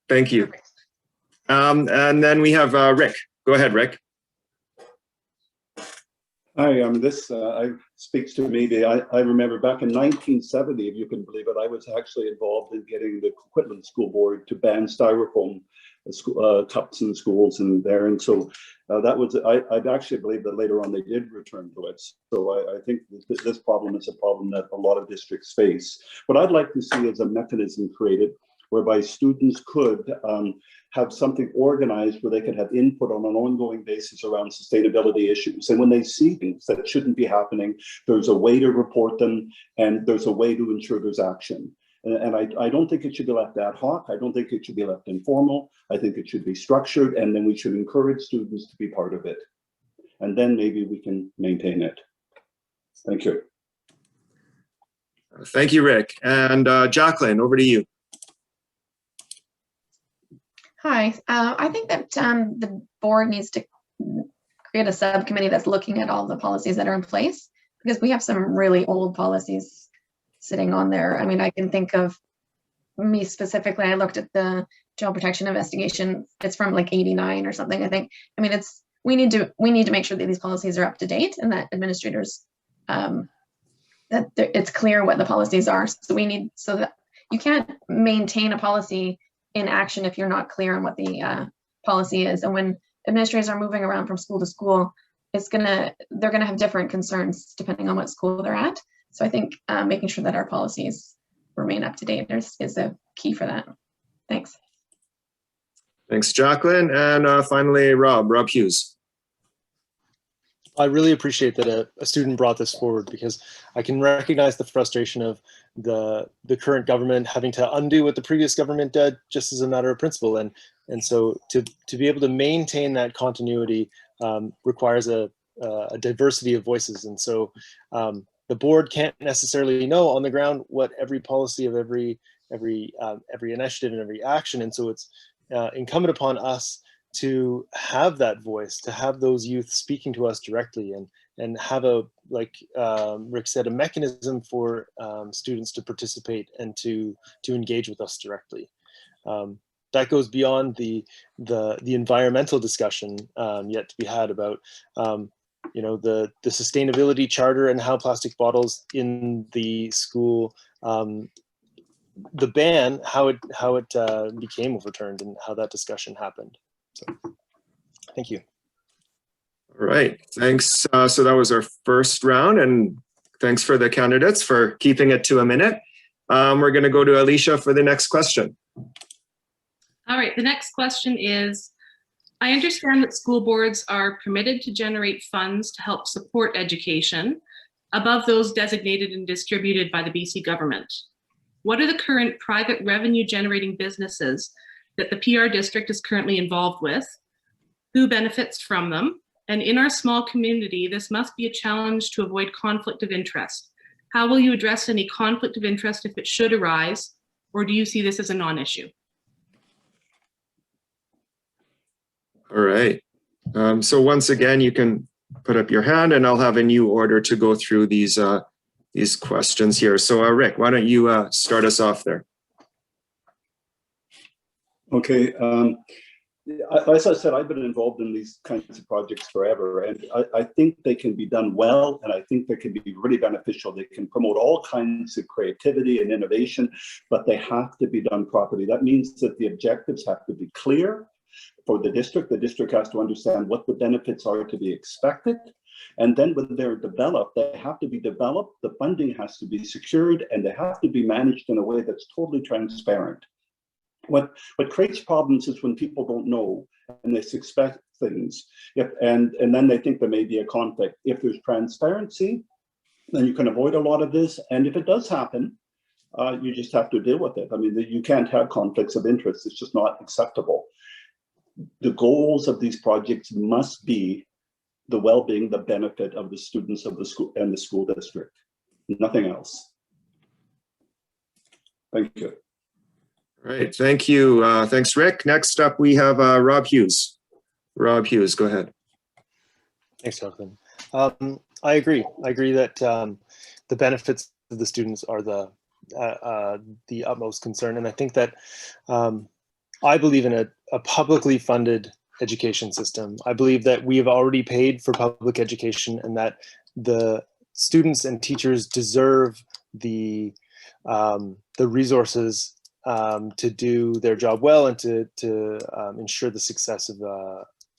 Thank you. Perfect. And then we have Rick. Go ahead, Rick. Hi, this speaks to me. I remember back in 1970, if you can believe it, I was actually involved in getting the Quitland School Board to ban styrofoam cups in schools and there. And so that was, I'd actually believe that later on they did return to it. So I think this problem is a problem that a lot of districts face. What I'd like to see is a mechanism created whereby students could have something organized where they could have input on an ongoing basis around sustainability issues. And when they see things that shouldn't be happening, there's a way to report them and there's a way to ensure there's action. And I don't think it should be left ad hoc. I don't think it should be left informal. I think it should be structured, and then we should encourage students to be part of it. And then maybe we can maintain it. Thank you. Thank you, Rick. And Jacqueline, over to you. Hi, I think that the board needs to create a subcommittee that's looking at all the policies that are in place, because we have some really old policies sitting on there. I mean, I can think of me specifically. I looked at the child protection investigation. It's from like '89 or something, I think. I mean, we need to make sure that these policies are up to date and that administrators it's clear what the policies are. So so that you can't maintain a policy in action if you're not clear on what the policy is. And when administrators are moving around from school to school, they're gonna have different concerns depending on what school they're at. So I think making sure that our policies remain up to date is a key for that. Thanks. Thanks, Jacqueline. And finally, Rob Hughes. I really appreciate that a student brought this forward, because I can recognize the frustration of the current government having to undo what the previous government did just as a matter of principle. And so to be able to maintain that continuity requires a diversity of voices. And so the board can't necessarily know on the ground what every policy of every initiative and every action. And so it's incumbent upon us to have that voice, to have those youth speaking to us directly, and have like Rick said, a mechanism for students to participate and to engage with us directly. That goes beyond the environmental discussion yet to be had about the sustainability charter and how plastic bottles in the school, the ban, how it became overturned and how that discussion happened. So, thank you. All right, thanks. So that was our first round, and thanks for the candidates for keeping it to a minute. We're going to go to Alicia for the next question. All right, the next question is, I understand that school boards are permitted to generate funds to help support education above those designated and distributed by the BC government. What are the current private revenue generating businesses that the PR district is currently involved with? Who benefits from them? And in our small community, this must be a challenge to avoid conflict of interest. How will you address any conflict of interest if it should arise, or do you see this as a non-issue? All right. So once again, you can put up your hand and I'll have a new order to go through these questions here. So Rick, why don't you start us off there? Okay. As I said, I've been involved in these kinds of projects forever, and I think they can be done well, and I think they can be really beneficial. They can promote all kinds of creativity and innovation, but they have to be done properly. That means that the objectives have to be clear for the district. The district has to understand what the benefits are to be expected. And then when they're developed, they have to be developed, the funding has to be secured, and they have to be managed in a way that's totally transparent. What creates problems is when people don't know and they suspect things, and then they think there may be a conflict. If there's transparency, then you can avoid a lot of this. And if it does happen, you just have to deal with it. I mean, you can't have conflicts of interest. It's just not acceptable. The goals of these projects must be the well-being, the benefit of the students of the school and the school district, nothing else. Thank you. All right, thank you. Thanks, Rick. Next up, we have Rob Hughes. Rob Hughes, go ahead. Thanks, Jacqueline. I agree. I agree that the benefits of the students are the utmost concern. And I think that I believe in a publicly funded education system. I believe that we have already paid for public education and that the students and teachers deserve the resources to do their job well and to ensure the success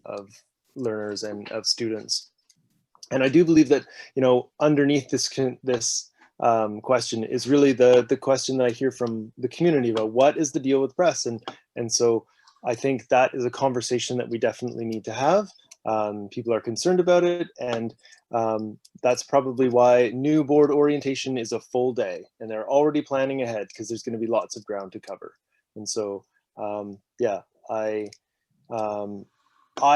of learners and of students. And I do believe that, you know, underneath this question is really the question that I hear from the community about what is the deal with press, and so I think that is a conversation that we definitely need to have. People are concerned about it, and that's probably why new board orientation is a full day, and they're already planning ahead because there's going to be lots of ground to cover. And so, yeah, I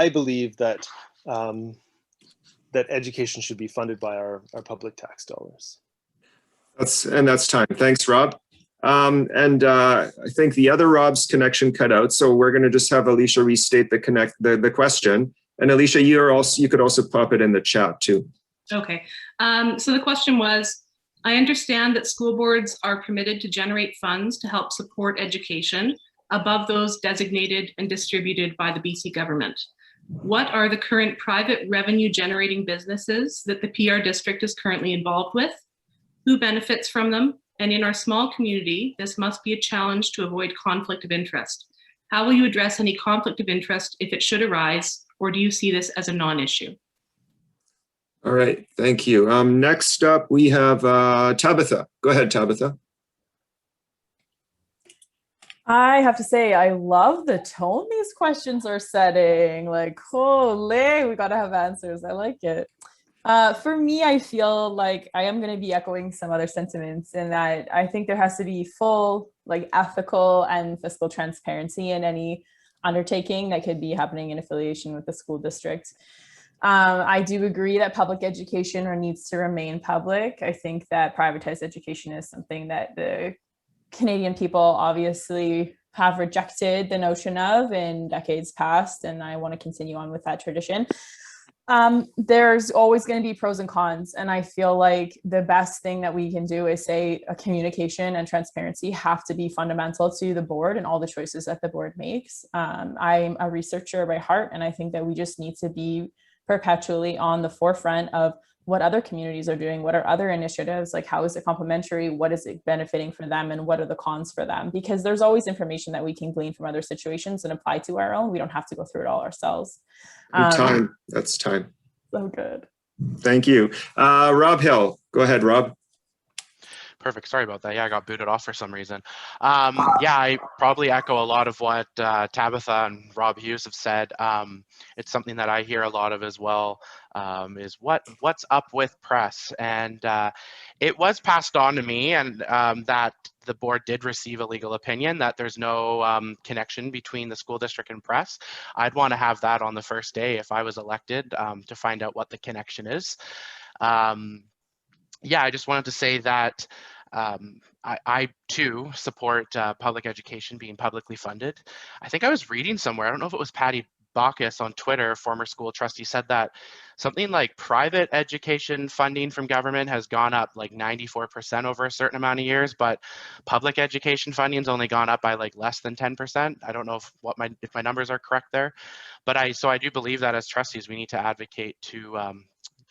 believe that that education should be funded by our public tax dollars. That's time. Thanks, Rob. I think the other Rob's connection cut out, so we're going to just have Alicia restate the question. And Alicia, you could also pop it in the chat too. Okay. So the question was, I understand that school boards are permitted to generate funds to help support education above those designated and distributed by the BC government. What are the current private revenue generating businesses that the PR district is currently involved with? Who benefits from them? And in our small community, this must be a challenge to avoid conflict of interest. How will you address any conflict of interest if it should arise, or do you see this as a non-issue? All right, thank you. Next up, we have Tabitha. Go ahead, Tabitha. I have to say, I love the tone these questions are setting. Like, holy, we got to have answers. I like it. For me, I feel like I am going to be echoing some other sentiments in that I think there has to be full, like, ethical and fiscal transparency in any undertaking that could be happening in affiliation with the school district. I do agree that public education needs to remain public. I think that privatized education is something that the Canadian people obviously have rejected the notion of in decades past, and I want to continue on with that tradition. There's always going to be pros and cons, and I feel like the best thing that we can do is say communication and transparency have to be fundamental to the board and all the choices that the board makes. I'm a researcher by heart, and I think that we just need to be perpetually on the forefront of what other communities are doing, what are other initiatives, like how is it complementary, what is it benefiting for them, and what are the cons for them? Because there's always information that we can glean from other situations and apply to our own. We don't have to go through it all ourselves. Time, that's time. So good. Thank you. Rob Hale, go ahead, Rob. Perfect. Sorry about that. Yeah, I got booted off for some reason. Yeah, I probably echo a lot of what Tabitha and Rob Hughes have said. It's something that I hear a lot of as well, is what's up with press? And it was passed on to me, and that the board did receive a legal opinion that there's no connection between the school district and press. I'd want to have that on the first day if I was elected to find out what the connection is. Yeah, I just wanted to say that I too support public education being publicly funded. I think I was reading somewhere, I don't know if it was Patty Bacchus on Twitter, former school trustee, said that something like private education funding from government has gone up like 94% over a certain amount of years, but public education funding's only gone up by like less than 10%. I don't know if my numbers are correct there, but I do believe that as trustees we need to advocate to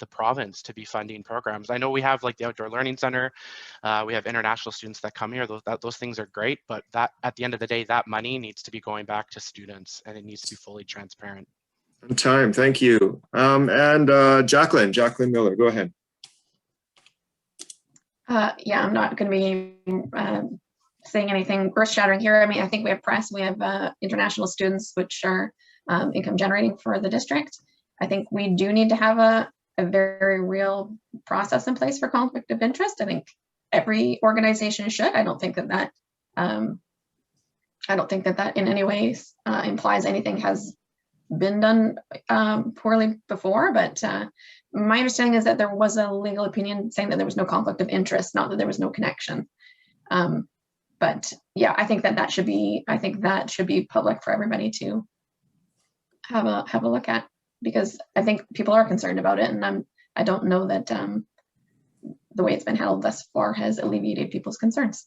the province to be funding programs. I know we have like the Outdoor Learning Center, we have international students that come here, those things are great, but that at the end of the day, that money needs to be going back to students and it needs to be fully transparent. Time, thank you. Jacqueline Miller, go ahead. Yeah, I'm not going to be saying anything earth-shattering here. I mean, I think we have press, we have international students, which are income generating for the district. I think we do need to have a very real process in place for conflict of interest. I think every organization should. I don't think that in any way implies anything has been done poorly before, but my understanding is that there was a legal opinion saying that there was no conflict of interest, not that there was no connection. But yeah, I think that should be public for everybody to have a look at, because I think people are concerned about it, and I don't know that the way it's been handled thus far has alleviated people's concerns.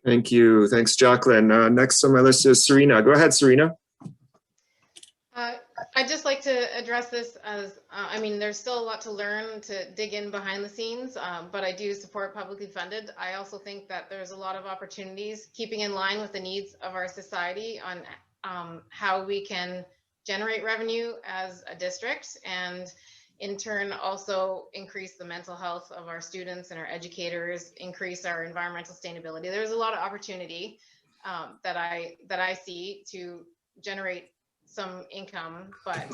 Thank you. Thanks, Jacqueline. Next on my list is Serena. Go ahead, Serena. I'd just like to address this as, I mean, there's still a lot to learn to dig in behind the scenes, but I do support publicly funded. I also think that there's a lot of opportunities keeping in line with the needs of our society on how we can generate revenue as a district, and in turn also increase the mental health of our students and our educators, increase our environmental sustainability. There's a lot of opportunity that I see to generate some income, but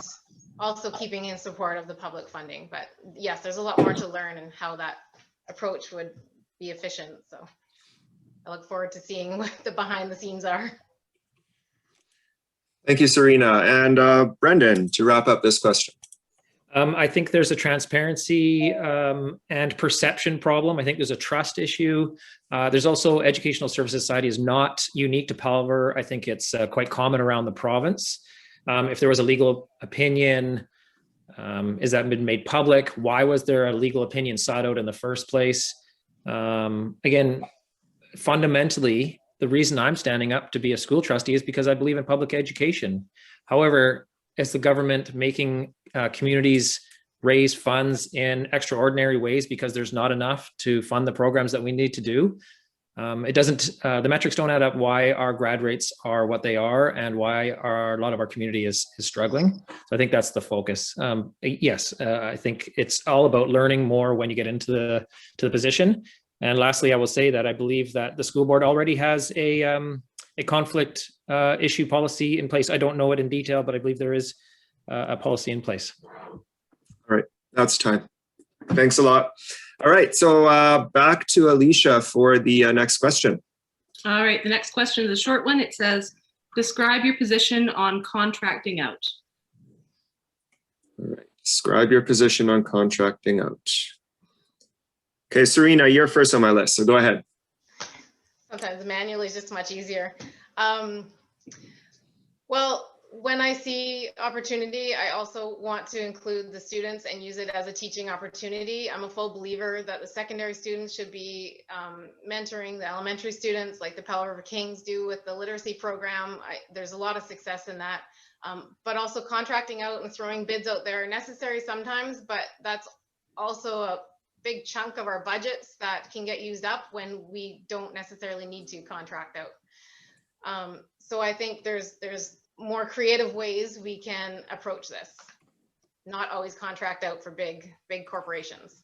also keeping in support of the public funding. But yes, there's a lot more to learn and how that approach would be efficient. So I look forward to seeing what the behind the scenes are. Thank you, Serena. And Brendan, to wrap up this question. I think there's a transparency and perception problem. I think there's a trust issue. There's also Educational Services Society is not unique to Palaver. I think it's quite common around the province. If there was a legal opinion, is that been made public? Why was there a legal opinion sought out in the first place? Again, fundamentally, the reason I'm standing up to be a school trustee is because I believe in public education. However, is the government making communities raise funds in extraordinary ways because there's not enough to fund the programs that we need to do? It doesn't, the metrics don't add up why our grad rates are what they are and why a lot of our community is struggling. So I think that's the focus. Yes, I think it's all about learning more when you get into the position. And lastly, I will say that I believe that the school board already has a conflict issue policy in place. I don't know it in detail, but I believe there is a policy in place. All right, that's time. Thanks a lot. All right, so back to Alicia for the next question. All right, the next question is a short one. It says, describe your position on contracting out. All right, describe your position on contracting out. Okay, Serena, you're first on my list, so go ahead. Sometimes manually is just much easier. Well, when I see opportunity, I also want to include the students and use it as a teaching opportunity. I'm a full believer that the secondary students should be mentoring the elementary students like the Palo River Kings do with the literacy program. There's a lot of success in that. But also contracting out and throwing bids out there are necessary sometimes, but that's also a big chunk of our budgets that can get used up when we don't necessarily need to contract out. So I think there's more creative ways we can approach this, not always contract out for big corporations.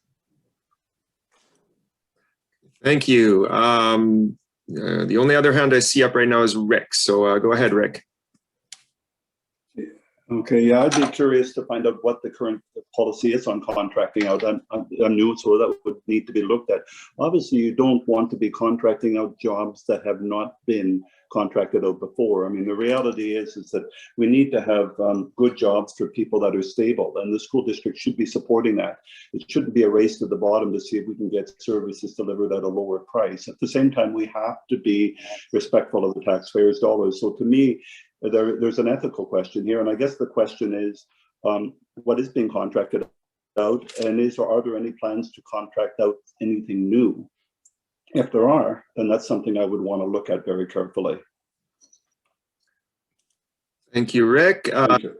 Thank you. The only other hand I see up right now is Rick, so go ahead, Rick. Okay, yeah, I'd be curious to find out what the current policy is on contracting out. I'm new, so that would need to be looked at. Obviously, you don't want to be contracting out jobs that have not been contracted out before. I mean, the reality is that we need to have good jobs for people that are stable, and the school district should be supporting that. It shouldn't be a race to the bottom to see if we can get services delivered at a lower price. At the same time, we have to be respectful of the taxpayers' dollars. So to me, there's an ethical question here, and I guess the question is, what is being contracted out, and are there any plans to contract out anything new? If there are, then that's something I would want to look at very carefully. Thank you, Rick. Thank you.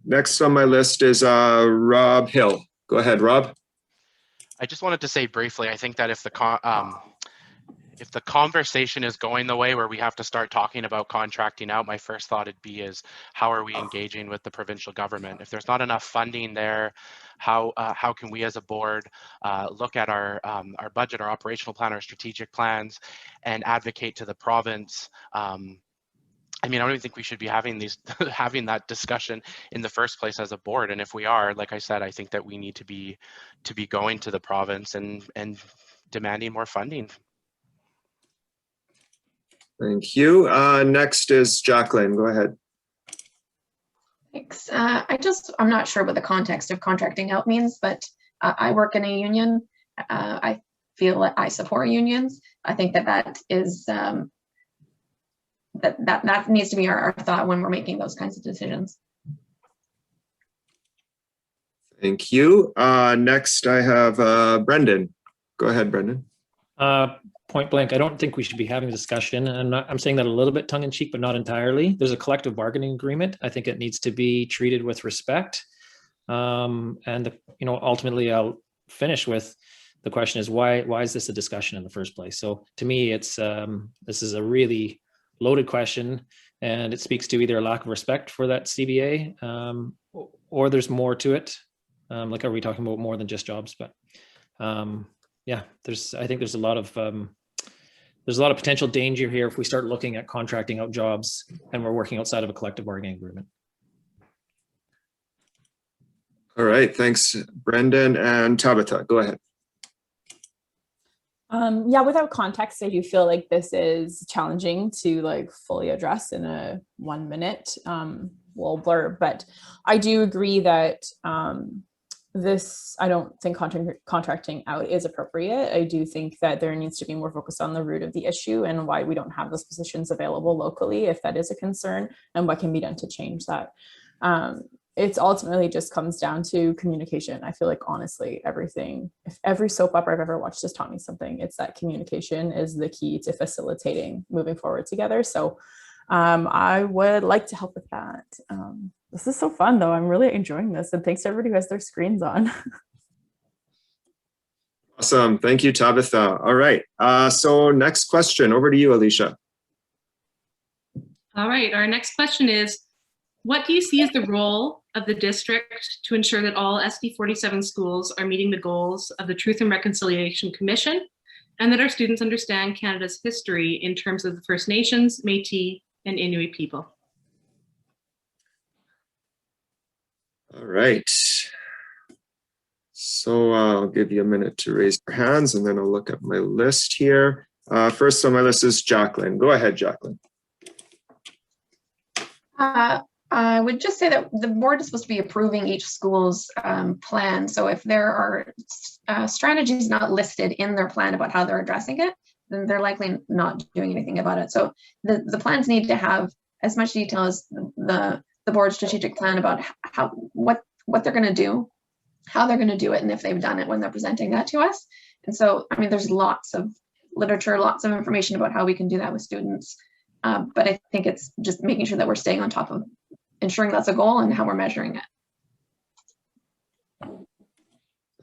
Next on my list is Rob Hill. Go ahead, Rob. I just wanted to say briefly, I think that if if the conversation is going the way where we have to start talking about contracting out, my first thought would be is how are we engaging with the provincial government? If there's not enough funding there, how can we as a board look at our budget, our operational plan, our strategic plans, and advocate to the province? I mean, I don't even think we should be having having that discussion in the first place as a board. And if we are, like I said, I think that we need to be going to the province and demanding more funding. Thank you. Next is Jacqueline. Go ahead. Thanks. I'm not sure what the context of contracting out means, but I work in a union. I feel that I support unions. I think that is that needs to be our thought when we're making those kinds of decisions. Thank you. Next, I have Brendan. Go ahead, Brendan. Point blank, I don't think we should be having a discussion. And I'm saying that a little bit tongue in cheek, but not entirely. There's a collective bargaining agreement. I think it needs to be treated with respect. Ultimately, I'll finish with the question is why is this a discussion in the first place? So to me, it's this is a really loaded question, and it speaks to either a lack of respect for that CBA, or there's more to it. Like, are we talking about more than just jobs? But yeah, I think there's a lot of potential danger here if we start looking at contracting out jobs and we're working outside of a collective bargaining agreement. All right, thanks, Brendan. And Tabitha, go ahead. Yeah, without context, I do feel like this is challenging to fully address in a 1 minute little blurb, but I do agree that I don't think contracting out is appropriate. I do think that there needs to be more focus on the root of the issue and why we don't have those positions available locally, if that is a concern, and what can be done to change that. It's ultimately just comes down to communication. I feel like, honestly, if every soap opera I've ever watched has taught me something, it's that communication is the key to facilitating moving forward together. So I would like to help with that. This is so fun, though. I'm really enjoying this. And thanks to everybody who has their screens on. Awesome. Thank you, Tabitha. All right. So next question, over to you, Alicia. All right. Our next question is, what do you see as the role of the district to ensure that all SD47 schools are meeting the goals of the Truth and Reconciliation Commission, and that our students understand Canada's history in terms of the First Nations, Métis, and Inuit people? All right. So I'll give you a minute to raise your hands, and then I'll look at my list here. First on my list is Jacqueline. Go ahead, Jacqueline. I would just say that the board is supposed to be approving each school's plan. So if there are strategies not listed in their plan about how they're addressing it, then they're likely not doing anything about it. So the plans need to have as much detail as the board's strategic plan about what they're going to do, how they're going to do it, and if they've done it when they're presenting that to us. And so, I mean, there's lots of literature, lots of information about how we can do that with students. But I think it's just making sure that we're staying on top of ensuring that's a goal and how we're measuring it.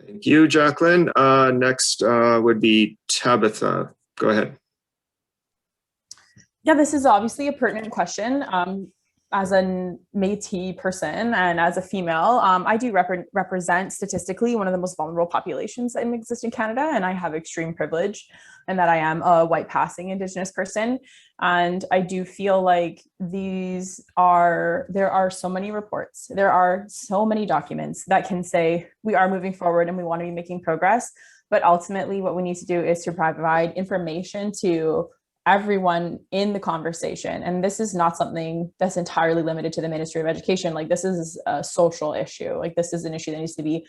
Thank you, Jacqueline. Next would be Tabitha. Go ahead. Yeah, this is obviously a pertinent question. As a Métis person and as a female, I do represent statistically one of the most vulnerable populations that exist in Canada, and I have extreme privilege in that I am a white passing Indigenous person. And I do feel like there are so many reports, there are so many documents that can say we are moving forward and we want to be making progress. But ultimately what we need to do is to provide information to everyone in the conversation. And this is not something that's entirely limited to the Ministry of Education. Like, this is a social issue. Like, this is an issue that needs to be,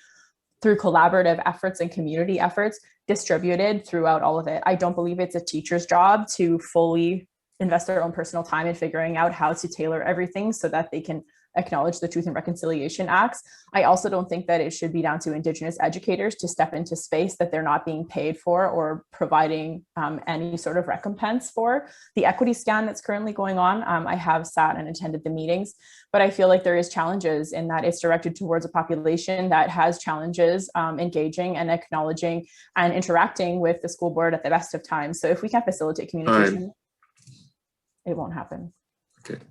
through collaborative efforts and community efforts, distributed throughout all of it. I don't believe it's a teacher's job to fully invest their own personal time in figuring out how to tailor everything so that they can acknowledge the Truth and Reconciliation Acts. I also don't think that it should be down to Indigenous educators to step into space that they're not being paid for or providing any sort of recompense for. The equity scan that's currently going on, I have sat and attended the meetings, but I feel like there is challenges in that it's directed towards a population that has challenges engaging and acknowledging and interacting with the school board at the best of times. So if we can't facilitate communication, it won't happen. Okay.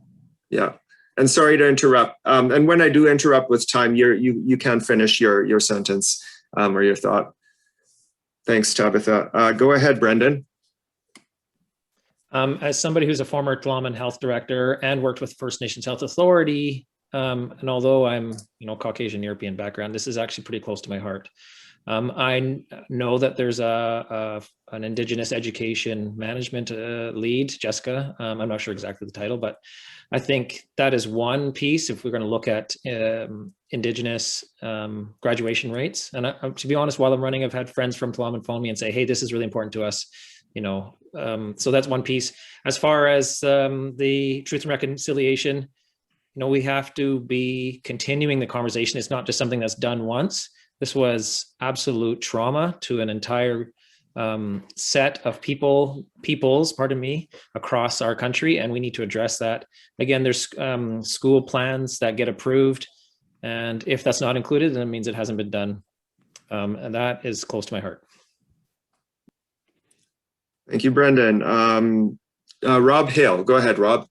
Yeah. And sorry to interrupt. And when I do interrupt with time, you can finish your sentence or your thought. Thanks, Tabitha. Go ahead, Brendan. As somebody who's a former Tla'amin Health Director and worked with First Nations Health Authority, and although I'm, Caucasian European background, this is actually pretty close to my heart. I know that there's an Indigenous education management lead, Jessica. I'm not sure exactly the title, but I think that is one piece if we're going to look at Indigenous graduation rates. And to be honest, while I'm running, I've had friends from Tla'amin phone me and say, hey, this is really important to us. So that's one piece. As far as the Truth and Reconciliation, we have to be continuing the conversation. It's not just something that's done once. This was absolute trauma to an entire set of peoples, across our country, and we need to address that. Again, there's school plans that get approved, and if that's not included, then it means it hasn't been done, and that is close to my heart. Thank you, Brendan. Rob Hale, go ahead, Rob.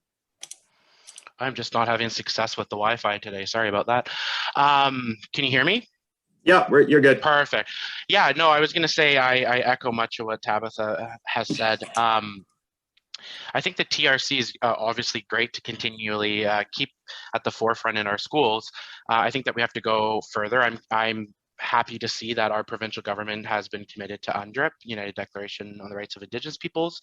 I'm just not having success with the Wi-Fi today. Sorry about that. Can you hear me? Yeah, you're good. Perfect. Yeah, no, I was going to say I echo much of what Tabitha has said. I think the TRC is obviously great to continually keep at the forefront in our schools. I think that we have to go further. I'm happy to see that our provincial government has been committed to UNDRIP, United Declaration on the Rights of Indigenous Peoples.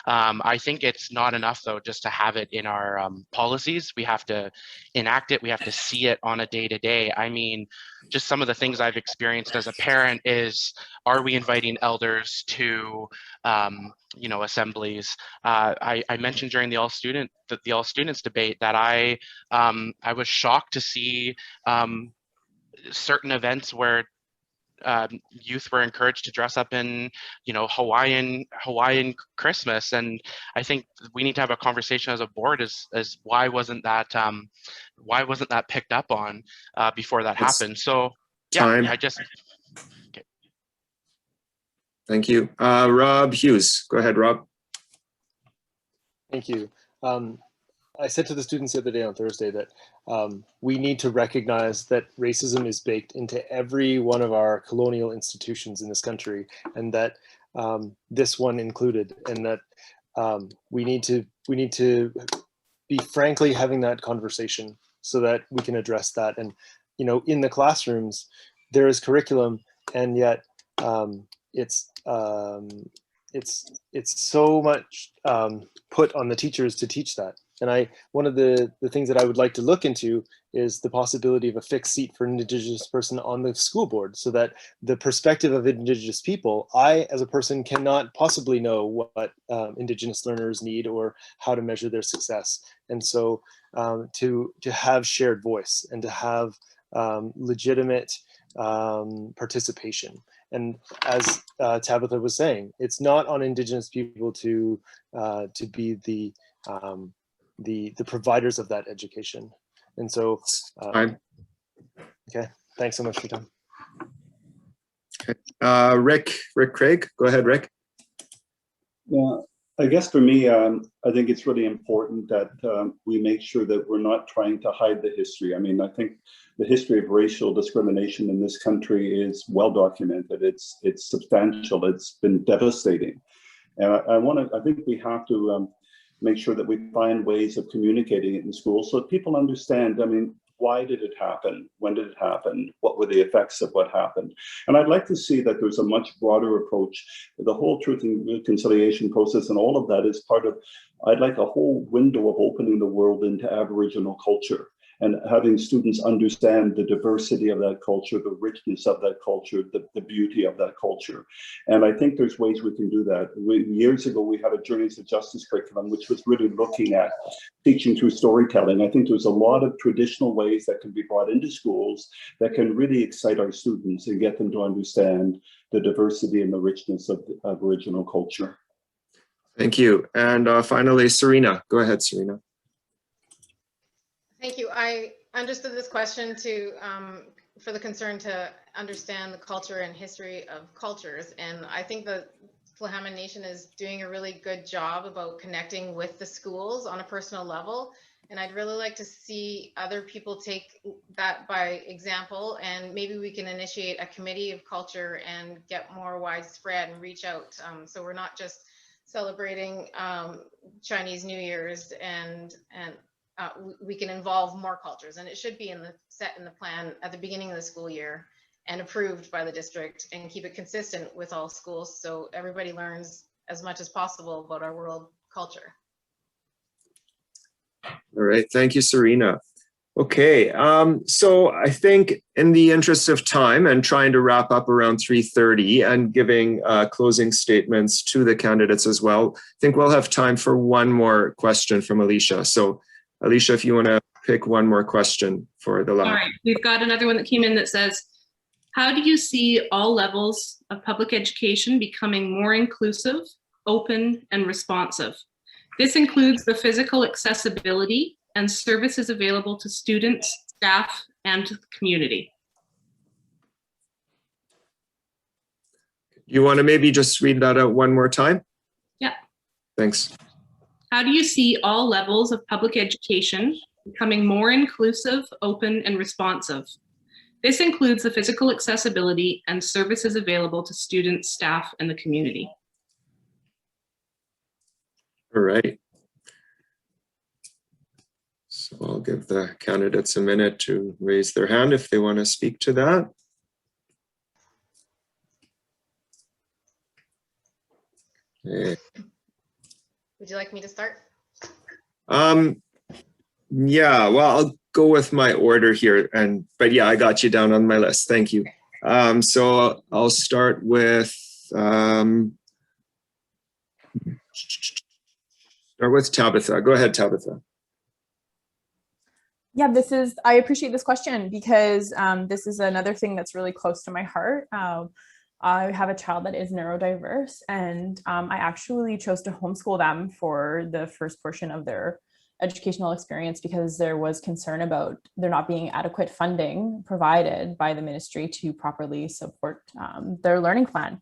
I think it's not enough, though, just to have it in our policies. We have to enact it. We have to see it on a day-to-day. I mean, just some of the things I've experienced as a parent is, are we inviting elders to, assemblies? I mentioned during the all students debate that I was shocked to see certain events where youth were encouraged to dress up in, Hawaiian Christmas, and I think we need to have a conversation as a board as why wasn't that picked up on before that happened? So yeah, okay. Thank you, Rob Hughes. Go ahead, Rob. Thank you. I said to the students the other day on Thursday that we need to recognize that racism is baked into every one of our colonial institutions in this country, and that this one included, and that we need to be frankly having that conversation so that we can address that. And in the classrooms there is curriculum, and yet it's so much put on the teachers to teach that. And one of the things that I would like to look into is the possibility of a fixed seat for an Indigenous person on the school board, so that the perspective of Indigenous people, I as a person cannot possibly know what Indigenous learners need or how to measure their success. And so to have shared voice and to have legitimate participation. And as Tabitha was saying, it's not on Indigenous people to be the providers of that education. And so, okay, thanks so much for your time. Okay. Rick Craig, go ahead, Rick. Yeah, I guess for me, I think it's really important that we make sure that we're not trying to hide the history. I mean, I think the history of racial discrimination in this country is well documented. It's substantial. It's been devastating. And I think we have to make sure that we find ways of communicating it in schools so that people understand, I mean, why did it happen? When did it happen? What were the effects of what happened? And I'd like to see that there's a much broader approach. The whole Truth and Reconciliation process and all of that is part of, I'd like a whole window of opening the world into Aboriginal culture and having students understand the diversity of that culture, the richness of that culture, the beauty of that culture. And I think there's ways we can do that. Years ago, we had a Journeys to Justice curriculum, which was really looking at teaching through storytelling. I think there's a lot of traditional ways that can be brought into schools that can really excite our students and get them to understand the diversity and the richness of the Aboriginal culture. Thank you. And finally, Serena. Go ahead, Serena. Thank you. I understood this question to for the concern to understand the culture and history of cultures. And I think the Tla'amin Nation is doing a really good job about connecting with the schools on a personal level. And I'd really like to see other people take that by example, and maybe we can initiate a committee of culture and get more widespread and reach out. So we're not just celebrating Chinese New Year's, and we can involve more cultures, and it should be set in the plan at the beginning of the school year and approved by the district, and keep it consistent with all schools so everybody learns as much as possible about our world culture. All right, thank you, Serena. Okay, so I think in the interest of time and trying to wrap up around 3:30 and giving closing statements to the candidates as well, I think we'll have time for one more question from Alicia. So Alicia, if you want to pick one more question for the lab. All right, we've got another one that came in that says, how do you see all levels of public education becoming more inclusive, open, and responsive? This includes the physical accessibility and services available to students, staff, and to the community. You want to maybe just read that out one more time? Yeah. Thanks. How do you see all levels of public education becoming more inclusive, open, and responsive? This includes the physical accessibility and services available to students, staff, and the community. All right. So I'll give the candidates a minute to raise their hand if they want to speak to that. Okay. Would you like me to start? Yeah, well, I'll go with my order here, but yeah, I got you down on my list. Thank you. So I'll start with Tabitha. Go ahead, Tabitha. Yeah, I appreciate this question because this is another thing that's really close to my heart. I have a child that is neurodiverse, and I actually chose to homeschool them for the first portion of their educational experience because there was concern about there not being adequate funding provided by the ministry to properly support their learning plan.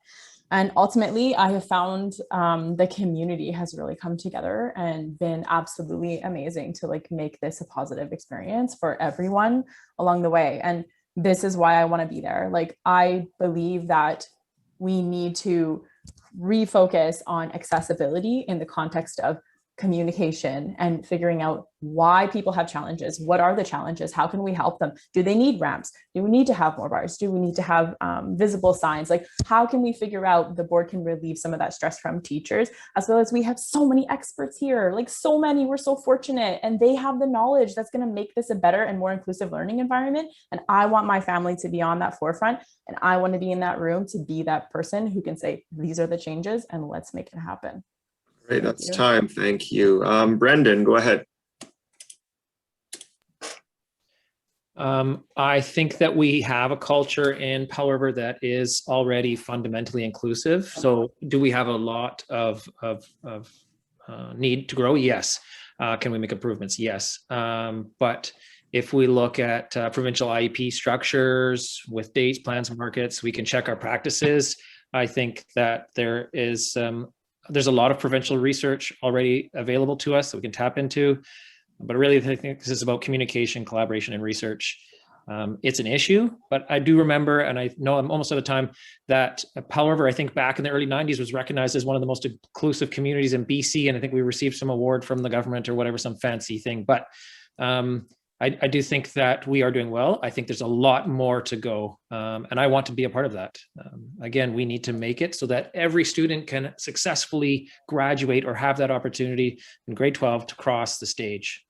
And ultimately, I have found the community has really come together and been absolutely amazing to make this a positive experience for everyone along the way. And this is why I want to be there. I believe that we need to refocus on accessibility in the context of communication and figuring out why people have challenges. What are the challenges? How can we help them? Do they need ramps? Do we need to have more bars? Do we need to have visible signs? How can we figure out the board can relieve some of that stress from teachers, as well as we have so many experts here, so many, we're so fortunate, and they have the knowledge that's going to make this a better and more inclusive learning environment. And I want my family to be on that forefront, and I want to be in that room to be that person who can say, these are the changes and let's make it happen. Great, that's time. Thank you. Brendan, go ahead. I think that we have a culture in Powell River that is already fundamentally inclusive. So do we have a lot of need to grow? Yes. Can we make improvements? Yes. But if we look at provincial IEP structures with dates, plans, markets, we can check our practices. I think that there's a lot of provincial research already available to us that we can tap into, but really I think this is about communication, collaboration, and research. It's an issue, but I do remember, and I know I'm almost out of time, that Powell River, I think back in the early 90s, was recognized as one of the most inclusive communities in BC, and I think we received some award from the government or whatever, some fancy thing, but I do think that we are doing well. I think there's a lot more to go, and I want to be a part of that. Again, we need to make it so that every student can successfully graduate or have that opportunity in grade 12 to cross the stage.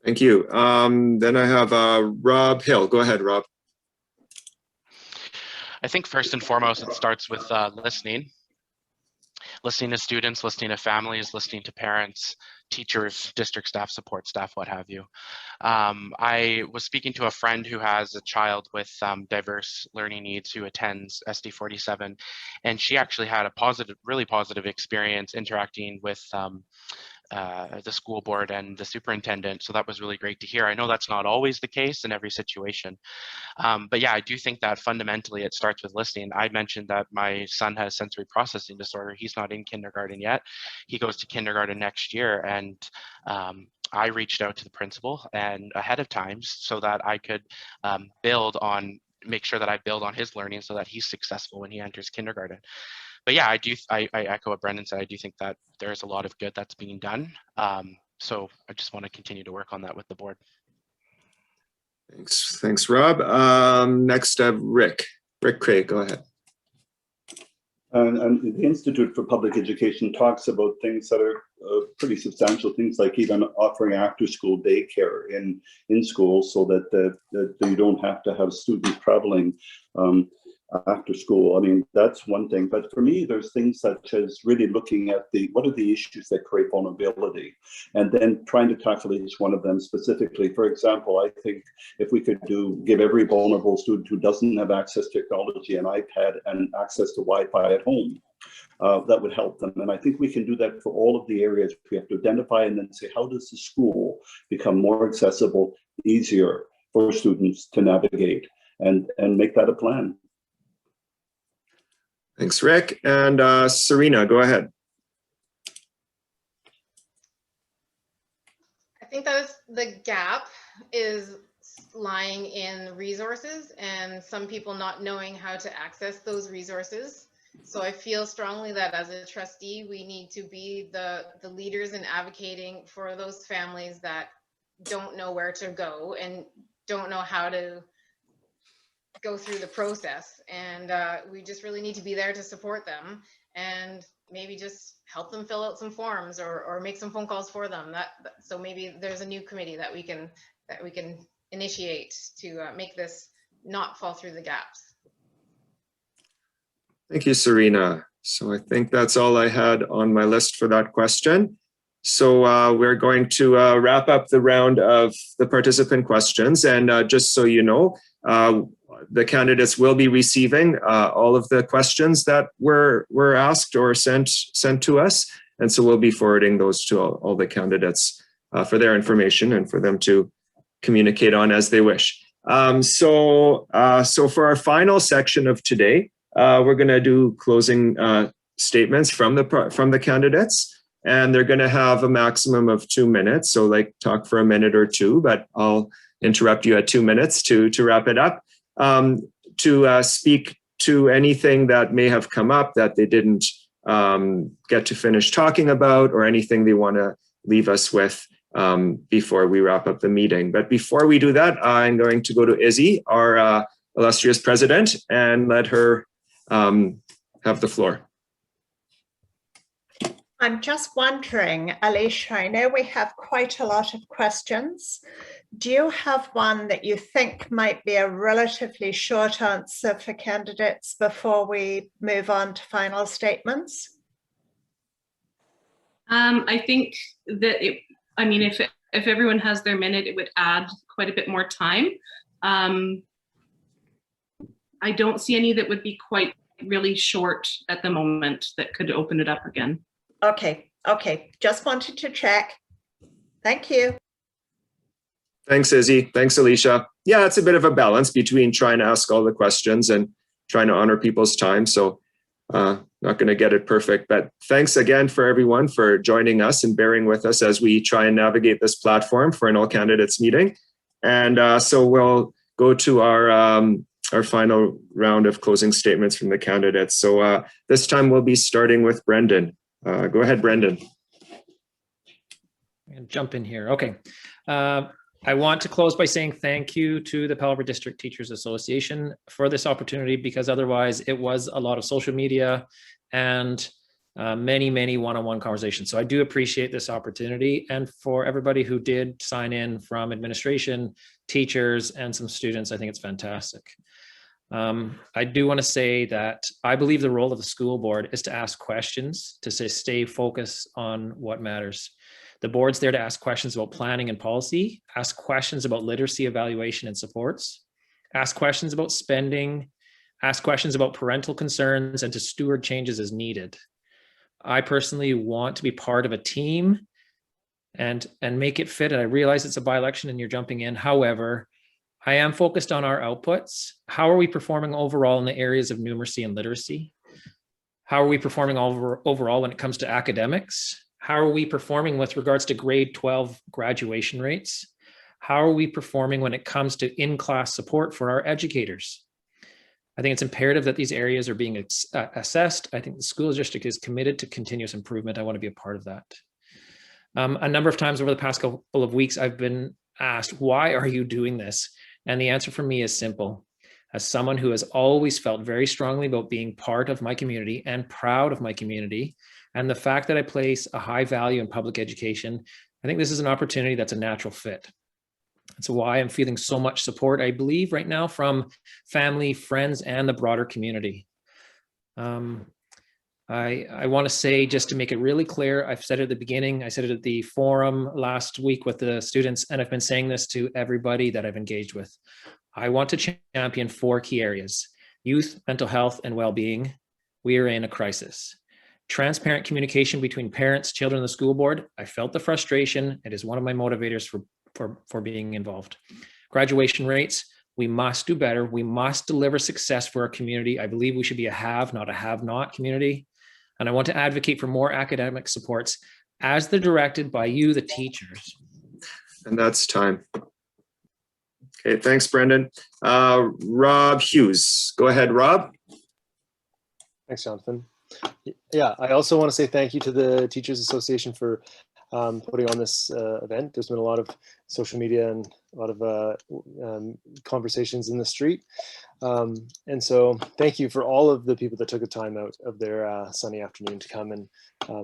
Thank you. Then I have Rob Hale. Go ahead, Rob. I think first and foremost, it starts with listening. Listening to students, listening to families, listening to parents, teachers, district staff, support staff, what have you. I was speaking to a friend who has a child with diverse learning needs who attends SD47, and she actually had a really positive experience interacting with the school board and the superintendent. So that was really great to hear. I know that's not always the case in every situation. But yeah, I do think that fundamentally it starts with listening. I mentioned that my son has sensory processing disorder. He's not in kindergarten yet. He goes to kindergarten next year. And I reached out to the principal and ahead of time so that I could make sure that I build on his learning so that he's successful when he enters kindergarten. But yeah, I echo what Brendan said. I do think that there's a lot of good that's being done. So I just want to continue to work on that with the board. Thanks, Rob. Next up, Rick Craig, go ahead. And the Institute for Public Education talks about things that are pretty substantial, things like even offering after-school daycare in schools so that you don't have to have students traveling after school. I mean, that's one thing. But for me, there's things such as really looking at what are the issues that create vulnerability, and then trying to tackle each one of them specifically. For example, I think if we could give every vulnerable student who doesn't have access to technology an iPad and access to Wi-Fi at home, that would help them. And I think we can do that for all of the areas. We have to identify and then say, how does the school become more accessible, easier for students to navigate, and make that a plan. Thanks, Rick. And Serena, go ahead. I think that the gap is lying in resources and some people not knowing how to access those resources. So I feel strongly that as a trustee, we need to be the leaders in advocating for those families that don't know where to go and don't know how to go through the process. And we just really need to be there to support them and maybe just help them fill out some forms or make some phone calls for them. So maybe there's a new committee that we can initiate to make this not fall through the gaps. Thank you, Serena. So I think that's all I had on my list for that question. So we're going to wrap up the round of the participant questions. And just so you know, the candidates will be receiving all of the questions that were asked or sent to us. And so we'll be forwarding those to all the candidates for their information and for them to communicate on as they wish. So for our final section of today, we're going to do closing statements from the candidates. And they're going to have a maximum of 2 minutes. So like talk for a minute or two, but I'll interrupt you at 2 minutes to wrap it up. To speak to anything that may have come up that they didn't get to finish talking about, or anything they want to leave us with before we wrap up the meeting. But before we do that, I'm going to go to Izzy, our illustrious president, and let her have the floor. I'm just wondering, Alicia, I know we have quite a lot of questions. Do you have one that you think might be a relatively short answer for candidates before we move on to final statements? I think that if everyone has their minute, it would add quite a bit more time. I don't see any that would be quite really short at the moment that could open it up again. Okay. Just wanted to check. Thank you. Thanks, Izzy. Thanks, Alicia. Yeah, it's a bit of a balance between trying to ask all the questions and trying to honor people's time. So not going to get it perfect, but thanks again for everyone for joining us and bearing with us as we try and navigate this platform for an all candidates meeting. And so we'll go to our final round of closing statements from the candidates. So this time we'll be starting with Brendan. Go ahead, Brendan. And jump in here. Okay. I want to close by saying thank you to the Pell River District Teachers Association for this opportunity, because otherwise it was a lot of social media and many one-on-one conversations. So I do appreciate this opportunity. And for everybody who did sign in from administration, teachers, and some students, I think it's fantastic. I do want to say that I believe the role of the school board is to ask questions, to stay focused on what matters. The board's there to ask questions about planning and policy, ask questions about literacy evaluation and supports, ask questions about spending, ask questions about parental concerns, and to steward changes as needed. I personally want to be part of a team and make it fit. And I realize it's a by-election and you're jumping in. However, I am focused on our outputs. How are we performing overall in the areas of numeracy and literacy? How are we performing overall when it comes to academics? How are we performing with regards to grade 12 graduation rates? How are we performing when it comes to in-class support for our educators? I think it's imperative that these areas are being assessed. I think the school district is committed to continuous improvement. I want to be a part of that. A number of times over the past couple of weeks, I've been asked, why are you doing this? And the answer for me is simple. As someone who has always felt very strongly about being part of my community and proud of my community, and the fact that I place a high value in public education, I think this is an opportunity that's a natural fit. That's why I'm feeling so much support, I believe, right now from family, friends, and the broader community. I want to say, just to make it really clear, I've said it at the beginning, I said it at the forum last week with the students, and I've been saying this to everybody that I've engaged with. I want to champion 4 key areas: youth, mental health, and well-being. We are in a crisis. Transparent communication between parents, children, and the school board. I felt the frustration. It is one of my motivators for being involved. Graduation rates. We must do better. We must deliver success for our community. I believe we should be a have, not a have-not community. And I want to advocate for more academic supports as they're directed by you, the teachers. And that's time. Okay, thanks, Brendan. Rob Hughes. Go ahead, Rob. Thanks, Jonathan. Yeah, I also want to say thank you to the Teachers Association for putting on this event. There's been a lot of social media and a lot of conversations in the street. And so thank you for all of the people that took the time out of their sunny afternoon to come and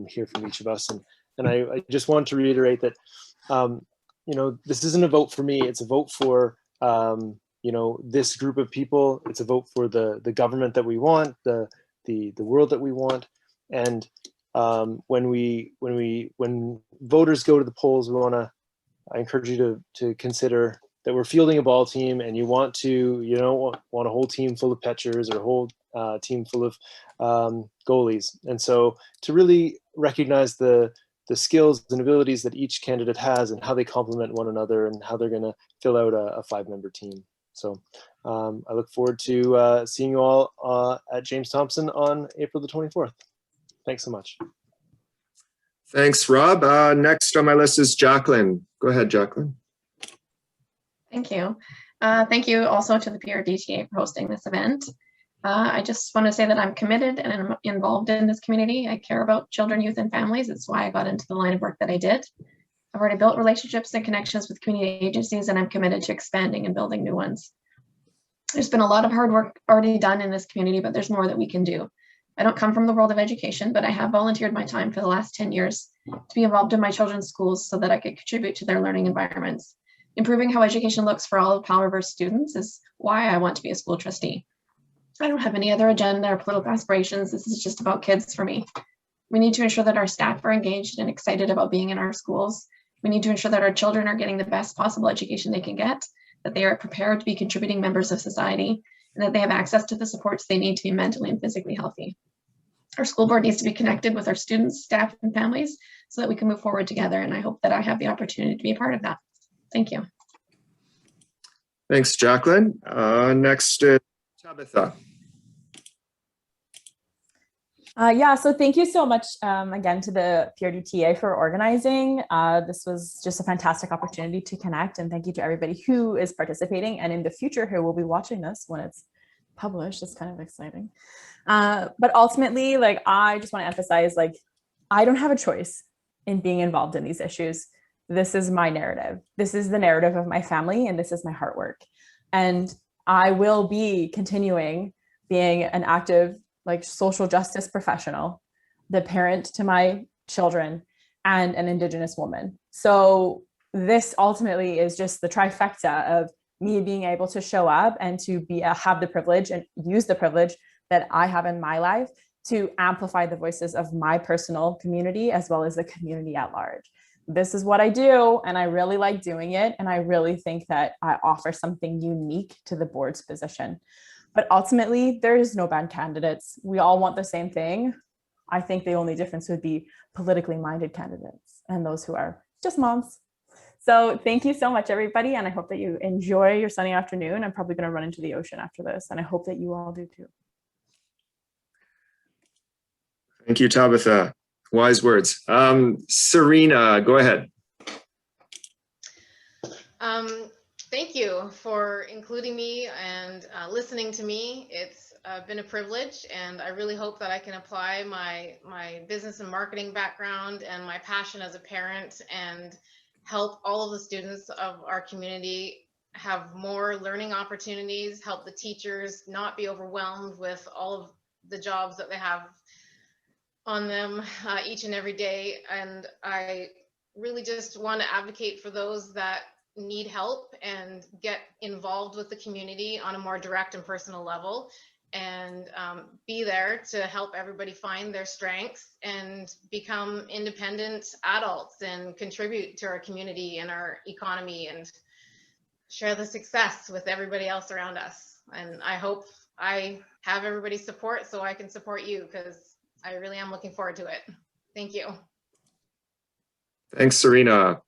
hear from each of us. And I just want to reiterate that, you know, this isn't a vote for me, it's a vote for, you know, this group of people. It's a vote for the government that we want, the world that we want. And when voters go to the polls, I encourage you to consider that we're fielding a ball team, and you want to, you know, want a whole team full of pitchers or a whole team full of goalies. And so to really recognize the skills and abilities that each candidate has and how they complement one another and how they're going to fill out a 5-member team. So I look forward to seeing you all at James Thompson on April the 24th. Thanks so much. Thanks, Rob. Next on my list is Jacqueline. Go ahead, Jacqueline. Thank you. Thank you also to the PRDTA for hosting this event. I just want to say that I'm committed and I'm involved in this community. I care about children, youth, and families. That's why I got into the line of work that I did. I've already built relationships and connections with community agencies, and I'm committed to expanding and building new ones. There's been a lot of hard work already done in this community, but there's more that we can do. I don't come from the world of education, but I have volunteered my time for the last 10 years to be involved in my children's schools so that I could contribute to their learning environments. Improving how education looks for all of Poweriverse students is why I want to be a school trustee. I don't have any other agenda or political aspirations. This is just about kids for me. We need to ensure that our staff are engaged and excited about being in our schools. We need to ensure that our children are getting the best possible education they can get, that they are prepared to be contributing members of society, and that they have access to the supports they need to be mentally and physically healthy. Our school board needs to be connected with our students, staff, and families so that we can move forward together. And I hope that I have the opportunity to be a part of that. Thank you. Thanks, Jacqueline. Next is Tabitha. Yeah, so thank you so much again to the PRDTA for organizing. This was just a fantastic opportunity to connect, and thank you to everybody who is participating and in the future who will be watching this when it's published. It's kind of exciting. But ultimately, like, I just want to emphasize, like, I don't have a choice in being involved in these issues. This is my narrative. This is the narrative of my family, and this is my heart work. And I will be continuing being an active, like, social justice professional the parent to my children, and an Indigenous woman. So this ultimately is just the trifecta of me being able to show up and to have the privilege and use the privilege that I have in my life to amplify the voices of my personal community as well as the community at large. This is what I do, and I really like doing it. And I really think that I offer something unique to the board's position. But ultimately, there's no bad candidates. We all want the same thing. I think the only difference would be politically minded candidates and those who are just moms. So thank you so much, everybody. And I hope that you enjoy your sunny afternoon. I'm probably going to run into the ocean after this, and I hope that you all do too. Thank you, Tabitha. Wise words. Serena, go ahead. Thank you for including me and listening to me. It's been a privilege, and I really hope that I can apply my business and marketing background and my passion as a parent and help all of the students of our community have more learning opportunities, help the teachers not be overwhelmed with all of the jobs that they have on them each and every day. And I really just want to advocate for those that need help and get involved with the community on a more direct and personal level, and be there to help everybody find their strengths and become independent adults and contribute to our community and our economy and share the success with everybody else around us. And I hope I have everybody's support so I can support you, because I really am looking forward to it. Thank you. Thanks, Serena.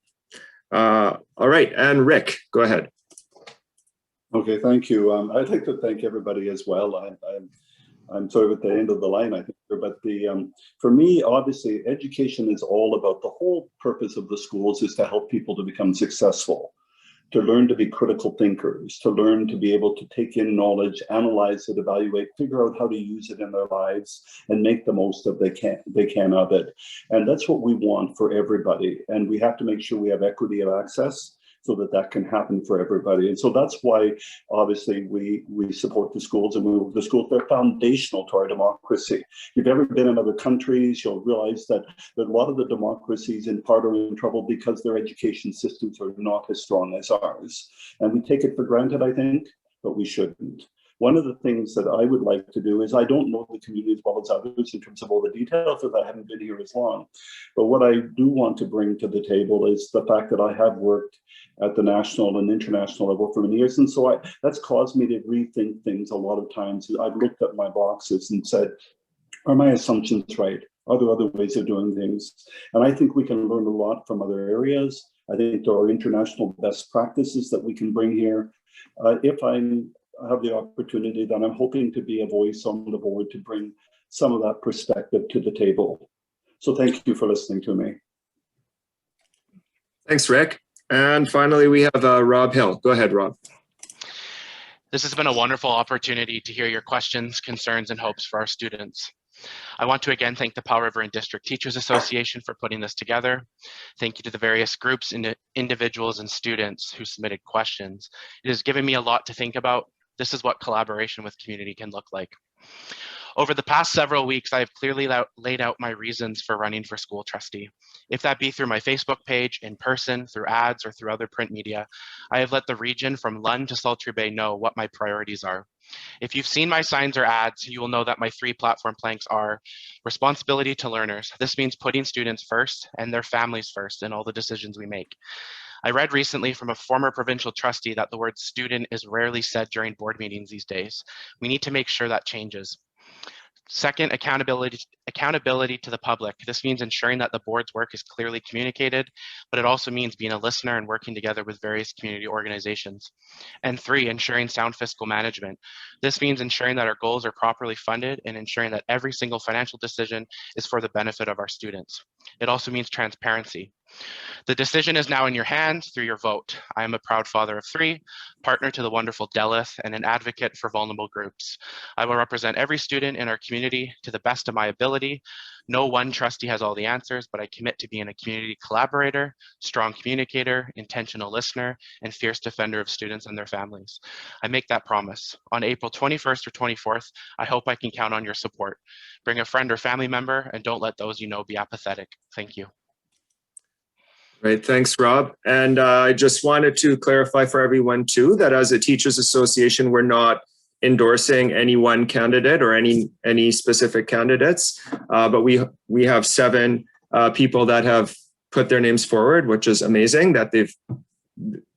All right, and Rick, go ahead. Okay, thank you. I'd like to thank everybody as well. I'm sort of at the end of the line, I think, but for me, obviously, education is all about, the whole purpose of the schools is to help people to become successful, to learn to be critical thinkers, to learn to be able to take in knowledge, analyze it, evaluate, figure out how to use it in their lives, and make the most of they can of it. And that's what we want for everybody. And we have to make sure we have equity of access so that that can happen for everybody. And so that's why, obviously, we support the schools, and we move the schools. They're foundational to our democracy. If you've ever been in other countries, you'll realize that a lot of the democracies in part are in trouble because their education systems are not as strong as ours. And we take it for granted, I think, but we shouldn't. One of the things that I would like to do is, I don't know the community as well as others in terms of all the details, because I haven't been here as long. But what I do want to bring to the table is the fact that I have worked at the national and international level for many years. And so that's caused me to rethink things a lot of times. I've looked at my boxes and said, are my assumptions right? Are there other ways of doing things? And I think we can learn a lot from other areas. I think there are international best practices that we can bring here. If I have the opportunity, then I'm hoping to be a voice on the board to bring some of that perspective to the table. So thank you for listening to me. Thanks, Rick. And finally, we have Rob Hale. Go ahead, Rob. This has been a wonderful opportunity to hear your questions, concerns, and hopes for our students. I want to again thank the Powell River and District Teachers Association for putting this together. Thank you to the various groups, individuals, and students who submitted questions. It has given me a lot to think about. This is what collaboration with community can look like. Over the past several weeks, I have clearly laid out my reasons for running for school trustee. If that be through my Facebook page, in person, through ads, or through other print media, I have let the region from Lund to Sultry Bay know what my priorities are. If you've seen my signs or ads, you will know that my 3 platform planks are responsibility to learners. This means putting students first and their families first in all the decisions we make. I read recently from a former provincial trustee that the word student is rarely said during board meetings these days. We need to make sure that changes. Second, accountability to the public. This means ensuring that the board's work is clearly communicated, but it also means being a listener and working together with various community organizations. And 3, ensuring sound fiscal management. This means ensuring that our goals are properly funded and ensuring that every single financial decision is for the benefit of our students. It also means transparency. The decision is now in your hands through your vote. I am a proud father of 3, partner to the wonderful Delith, and an advocate for vulnerable groups. I will represent every student in our community to the best of my ability. accountability. No one trustee has all the answers, but I commit to being a community collaborator, strong communicator, intentional listener, and fierce defender of students and their families. I make that promise. On April 21st or 24th, I hope I can count on your support. Bring a friend or family member, and don't let those you know be apathetic. Thank you. Great, thanks, Rob. And I just wanted to clarify for everyone too, that as a teachers association, we're not endorsing any one candidate or any specific candidates, but we have 7 people that have put their names forward, which is amazing that they've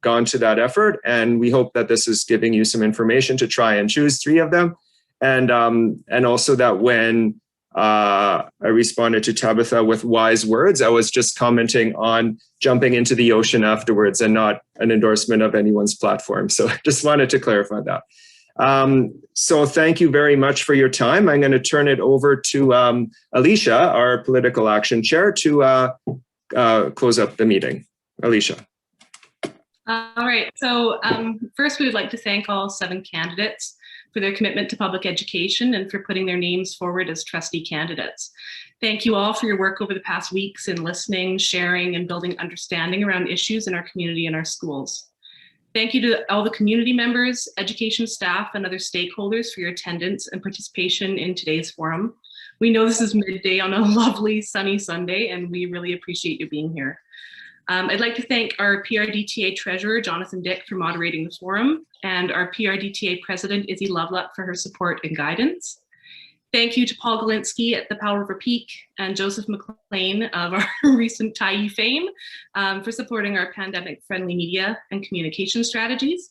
gone to that effort. And we hope that this is giving you some information to try and choose 3 of them. And also that when I responded to Tabitha with wise words, I was just commenting on jumping into the ocean afterwards and not an endorsement of anyone's platform. So I just wanted to clarify that. So thank you very much for your time. I'm going to turn it over to Alicia, our political action chair, to close up the meeting. Alicia. All right, so first we would like to thank all 7 candidates for their commitment to public education and for putting their names forward as trustee candidates. Thank you all for your work over the past weeks in listening, sharing, and building understanding around issues in our community and our schools. Thank you to all the community members, education staff, and other stakeholders for your attendance and participation in today's forum. We know this is midday on a lovely sunny Sunday, and we really appreciate you being here. I'd like to thank our PRDTA Treasurer, Jonathan Dick, for moderating the forum, and our PRDTA President, Izzy Loveluck, for her support and guidance. Thank you to Paul Galinsky at the Powell River Peak and Joseph McLean of our recent Tyee fame for supporting our pandemic-friendly media and communication strategies.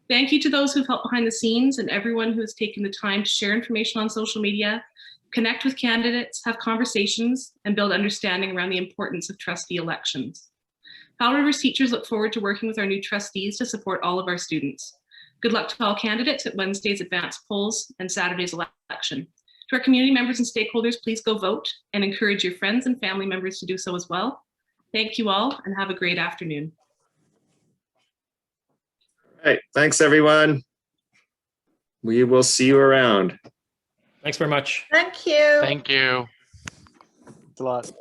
Thank you to those who've helped behind the scenes and everyone who has taken the time to share information on social media, connect with candidates, have conversations, and build understanding around the importance of trustee elections. Powell River's teachers look forward to working with our new trustees to support all of our students. Good luck to all candidates at Wednesday's advanced polls and Saturday's election. To our community members and stakeholders, please go vote and encourage your friends and family members to do so as well. Thank you all and have a great afternoon. All right, thanks everyone. We will see you around. Thanks very much. Thank you. Thank you. Thanks a lot.